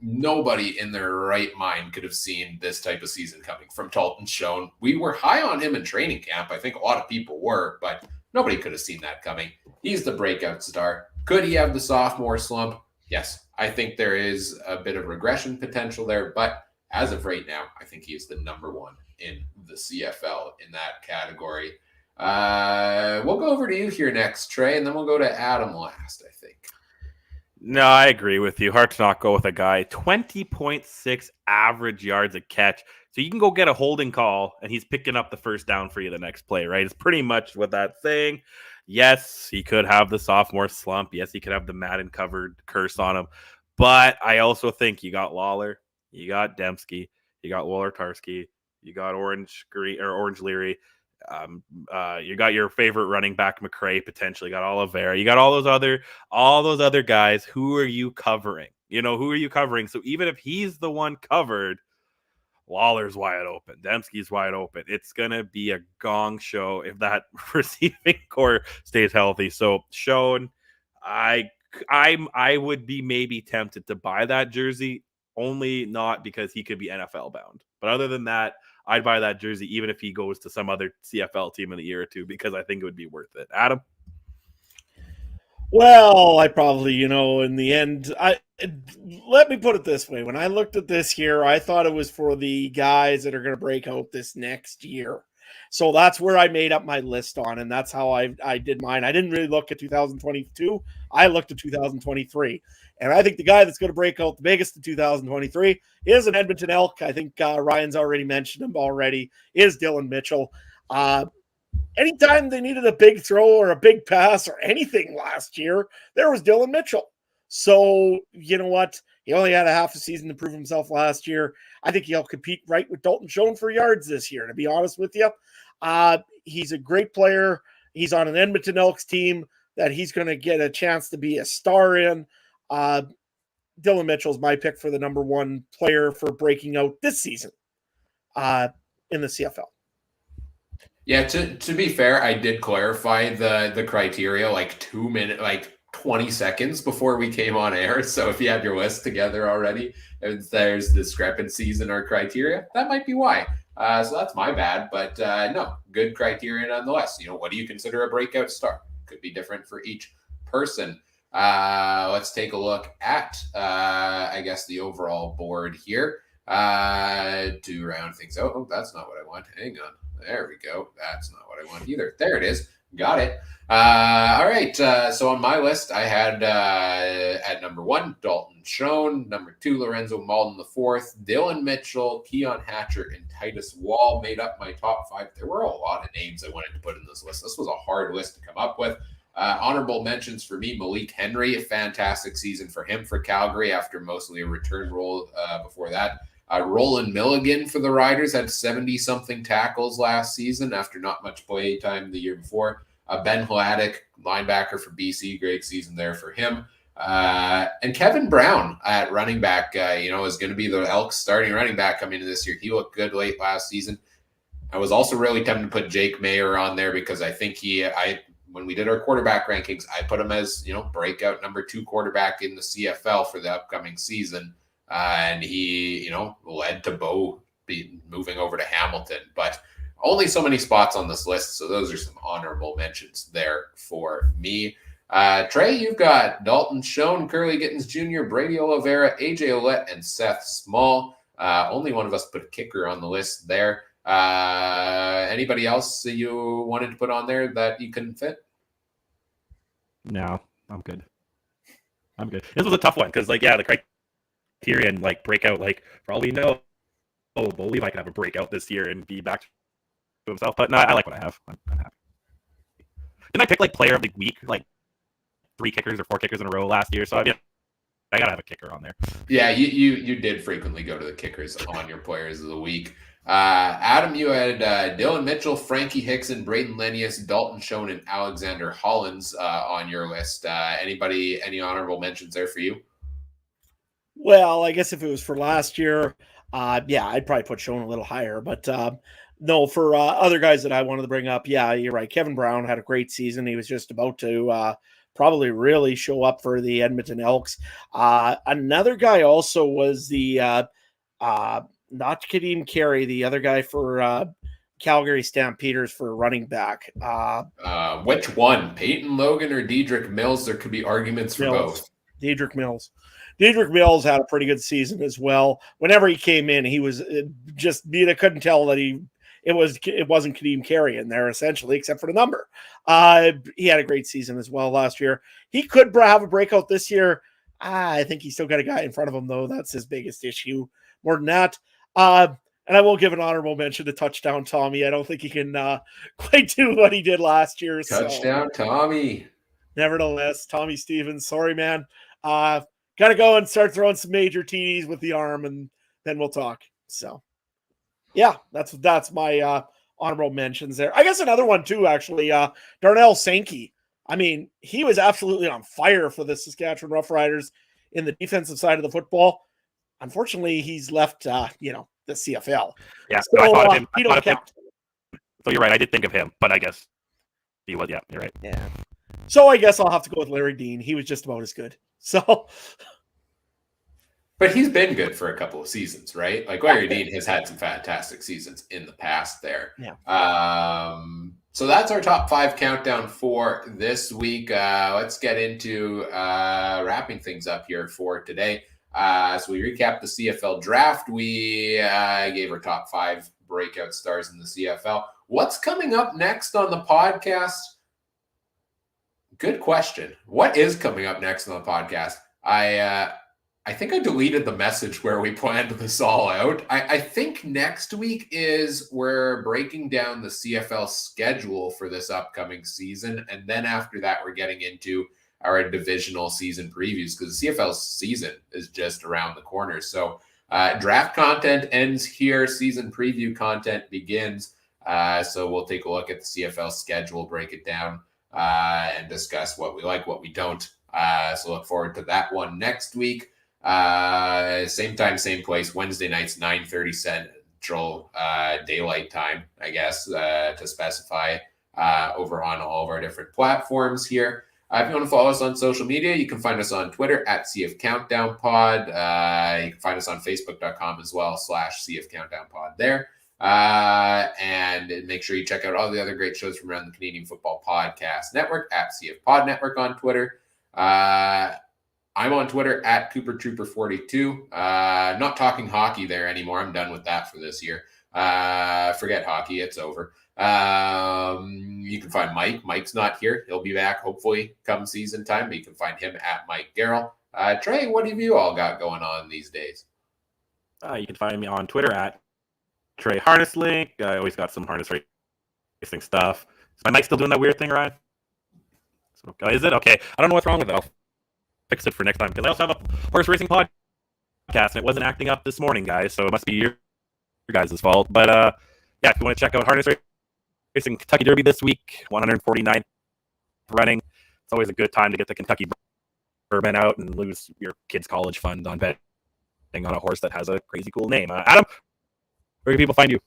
Nobody in their right mind could have seen this type of season coming from Dalton Schoen. We were high on him in training camp. I think a lot of people were, but nobody could have seen that coming. He's the breakout star. Could he have the sophomore slump? Yes. I think there is a bit of regression potential there, but as of right now, I think he's the number 1 in the CFL in that category. We'll go over to you here next, Trey, and then we'll go to Adam last, I think. No, I agree with you. Hard to not go with a guy. 20.6 average yards a catch. So you can go get a holding call, and he's picking up the first down for you the next play, right? It's pretty much what that's saying. Yes, he could have the sophomore slump. Yes, he could have the Madden-covered curse on him. But I also think you got Lawler, you got Dembski, you got Wolartarski, you got Orange Leary. You got your favorite running back McCray, potentially got Oliveira. You got all those other guys. Who are you covering? Who are you covering? So even if he's the one covered, Lawler's wide open, Dembski's wide open. It's gonna be a gong show if that receiving core stays healthy. So Schoen, I would be maybe tempted to buy that jersey, only not because he could be NFL bound. But other than that, I'd buy that jersey even if he goes to some other CFL team in a year or two, because I think it would be worth it. Adam? Well, I probably, in the end, let me put it this way. When I looked at this here, I thought it was for the guys that are going to break out this next year. So that's where I made up my list on, and that's how I did mine. I didn't really look at 2022. I looked at 2023. And I think the guy that's going to break out the biggest in 2023 is an Edmonton Elk. I think Ryan's already mentioned him already, is Dylan Mitchell. Anytime they needed a big throw or a big pass or anything last year, there was Dylan Mitchell. So, you know what? He only had a half a season to prove himself last year. I think he'll compete right with Dalton Schoen for yards this year, to be honest with you. He's a great player. He's on an Edmonton Elks team that he's going to get a chance to be a star in. Dylan Mitchell's my pick for the number 1 player for breaking out this season in the CFL. Yeah, to be fair, I did clarify the criteria like 20 seconds before we came on air. So if you have your list together already, and there's discrepancies in our criteria, that might be why. So that's my bad, but no, good criteria nonetheless. What do you consider a breakout star? Could be different for each person. Let's take a look at, I guess, the overall board here. To round things out. Oh, that's not what I want. Hang on. There we go. That's not what I want either. There it is. Got it. All right. So on my list, I had at number 1, Dalton Schoen. Number 2, Lorenzo Malden the fourth. Dylan Mitchell, Keon Hatcher, and Titus Wall made up my top 5. There were a lot of names I wanted to put in this list. This was a hard list to come up with. Honorable mentions for me, Malik Henry, a fantastic season for him for Calgary after mostly a return role before that. Roland Milligan for the Riders had 70-something tackles last season after not much play time the year before. Ben Hladek, linebacker for BC, great season there for him. And Kevin Brown at running back, is going to be the Elks starting running back coming into this year. He looked good late last season. I was also really tempted to put Jake Mayer on there because I think when we did our quarterback rankings, I put him as, breakout number 2 quarterback in the CFL for the upcoming season. And he, led to Bo moving over to Hamilton, but only so many spots on this list. So those are some honorable mentions there for me. Trey, you've got Dalton Schoen, Curly Gittins Jr., Brady Oliveira, AJ Ouellette, and Seth Small. Only one of us put a kicker on the list there. Anybody else that you wanted to put on there that you couldn't fit? No, I'm good. This was a tough one because, the criteria and breakout, for all we know, Bo Levi could have a breakout this year and be back to himself. But no, I like what I have. I'm happy. Didn't I pick player of the week 3 kickers or 4 kickers in a row last year? So I gotta have a kicker on there. Yeah, you did frequently go to the kickers on your players of the week. Adam, you had Dylan Mitchell, Frankie Hickson, Braden Lenius, Dalton Schoen, and Alexander Hollins on your list. Any honorable mentions there for you? Well, I guess if it was for last year, I'd probably put Schoen a little higher. But no, for other guys that I wanted to bring up, yeah, you're right. Kevin Brown had a great season. He was just about to probably really show up for the Edmonton Elks. Another guy also was the not Kadeem Carey, the other guy for Calgary Stampeders for running back. Which one, Peyton Logan or Dedrick Mills? There could be arguments for both. Dedrick Mills. Dedrick Mills had a pretty good season as well. Whenever he came in, he was I couldn't tell that it wasn't Kadeem Carey in there essentially, except for the number. He had a great season as well last year. He could have a breakout this year. I think he's still got a guy in front of him though. That's his biggest issue. More than that, and I will give an honorable mention to Touchdown Tommy. I don't think he can quite do what he did last year. Touchdown Tommy. Nevertheless, Tommy Stevens, sorry man. Got to go and start throwing some major TDs with the arm, and then we'll talk. So, yeah, that's my honorable mentions there. I guess another one too, actually, Darnell Sankey. I mean, he was absolutely on fire for the Saskatchewan Roughriders in the defensive side of the football. Unfortunately, he's left, the CFL. Yeah, so, I thought of him. He don't count. So you're right. I did think of him, but I guess he was. Yeah, you're right. Yeah. So I guess I'll have to go with Larry Dean. He was just about as good. So, but he's been good for a couple of seasons, right? Larry Dean has had some fantastic seasons in the past there. Yeah. So that's our top 5 countdown for this week. Let's get into wrapping things up here for today. So we recapped the CFL draft. We gave our top 5 breakout stars in the CFL. What's coming up next on the podcast? Good question. What is coming up next on the podcast? I think I deleted the message where we planned this all out. I think next week we're breaking down the CFL schedule for this upcoming season. And then after that, we're getting into our divisional season previews because the CFL season is just around the corner. So draft content ends here. Season preview content begins. So we'll take a look at the CFL schedule, break it down, and discuss what we like, what we don't. So look forward to that one next week. Same time, same place, Wednesday nights, 9:30 Central Daylight Time, I guess, to specify over on all of our different platforms here. If you want to follow us on social media, you can find us on Twitter at CF Countdown Pod. You can find us on Facebook.com as well, /CF Countdown Pod there. And make sure you check out all the other great shows from around the Canadian Football Podcast Network at CF Pod Network on Twitter. I'm on Twitter at CooperTrooper42. Not talking hockey there anymore. I'm done with that for this year. Forget hockey. It's over. You can find Mike. Mike's not here. He'll be back hopefully come season time, but you can find him at Mike Garrell. Trey, what have you all got going on these days? You can find me on Twitter at Trey Harness Link. I always got some harness racing stuff. Is my mic still doing that weird thing, Ryan? So, is it? Okay. I don't know what's wrong with it. I'll fix it for next time, because I also have a horse racing podcast, and it wasn't acting up this morning, guys, so it must be your guys' fault. But yeah, if you want to check out harness racing Kentucky Derby this week, 149th running, it's always a good time to get the Kentucky bourbon out and lose your kids' college fund on betting on a horse that has a crazy cool name. Adam, where can people find you?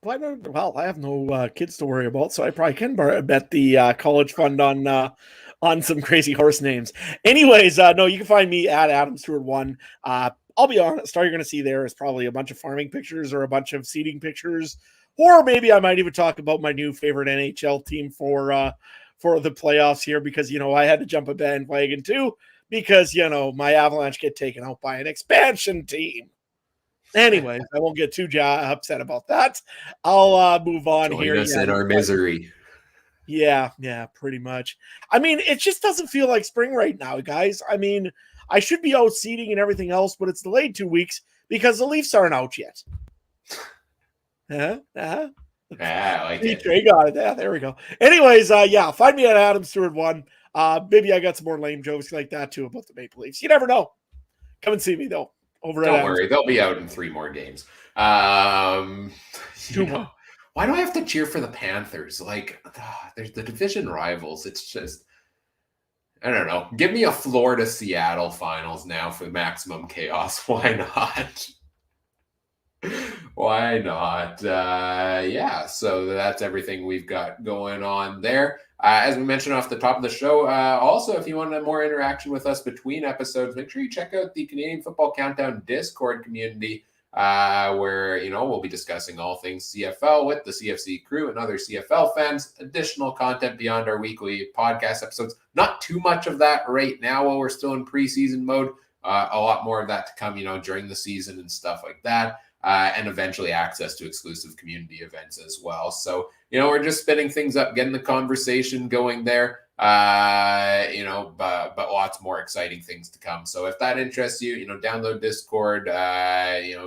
Well, I have no kids to worry about, so I probably can bet the college fund on some crazy horse names. Anyways, no, you can find me at Adam Stewart 1. I'll be honest, all you're going to see there is probably a bunch of farming pictures or a bunch of seeding pictures, or maybe I might even talk about my new favorite NHL team for the playoffs here, because, I had to jump a bandwagon too, because, my Avalanche get taken out by an expansion team. Anyways, I won't get too upset about that. I'll move on here. Join us in our misery. Yeah, pretty much. I mean, it just doesn't feel like spring right now, guys. I mean, I should be out seeding and everything else, but it's delayed 2 weeks because the Leafs aren't out yet. I like it. Trey got it. Yeah, there we go. Anyways, find me at Adam Stewart 1. Maybe I got some more lame jokes like that too about the Maple Leafs. You never know. Come and see me though. Don't worry, they'll be out in 3 more games. 2 more. Why do I have to cheer for the Panthers? Like, there's the division rivals. It's just, I don't know. Give me a Florida-Seattle finals now for maximum chaos. Why not? Why not? So that's everything we've got going on there. As we mentioned off the top of the show, also, if you want more interaction with us between episodes, make sure you check out the Canadian Football Countdown Discord community, where, we'll be discussing all things CFL with the CFC crew and other CFL fans, additional content beyond our weekly podcast episodes. Not too much of that right now while we're still in preseason mode. A lot more of that to come, during the season and stuff like that. And eventually access to exclusive community events as well. So, we're just spinning things up, getting the conversation going there, but lots more exciting things to come. So if that interests you, download Discord,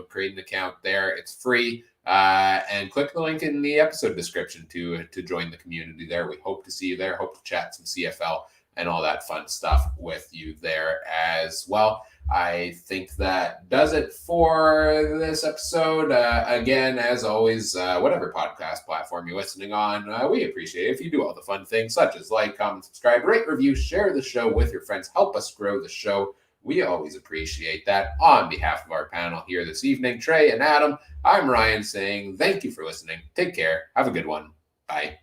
create an account there. It's free. And click the link in the episode description to join the community there. We hope to see you there. Hope to chat some CFL and all that fun stuff with you there as well. I think that does it for this episode. Again, as always, whatever podcast platform you're listening on, we appreciate it if you do all the fun things such as like, comment, subscribe, rate, review, share the show with your friends. Help us grow the show. We always appreciate that. On behalf of our panel here this evening, Trey and Adam, I'm Ryan saying thank you for listening. Take care. Have a good one. Bye.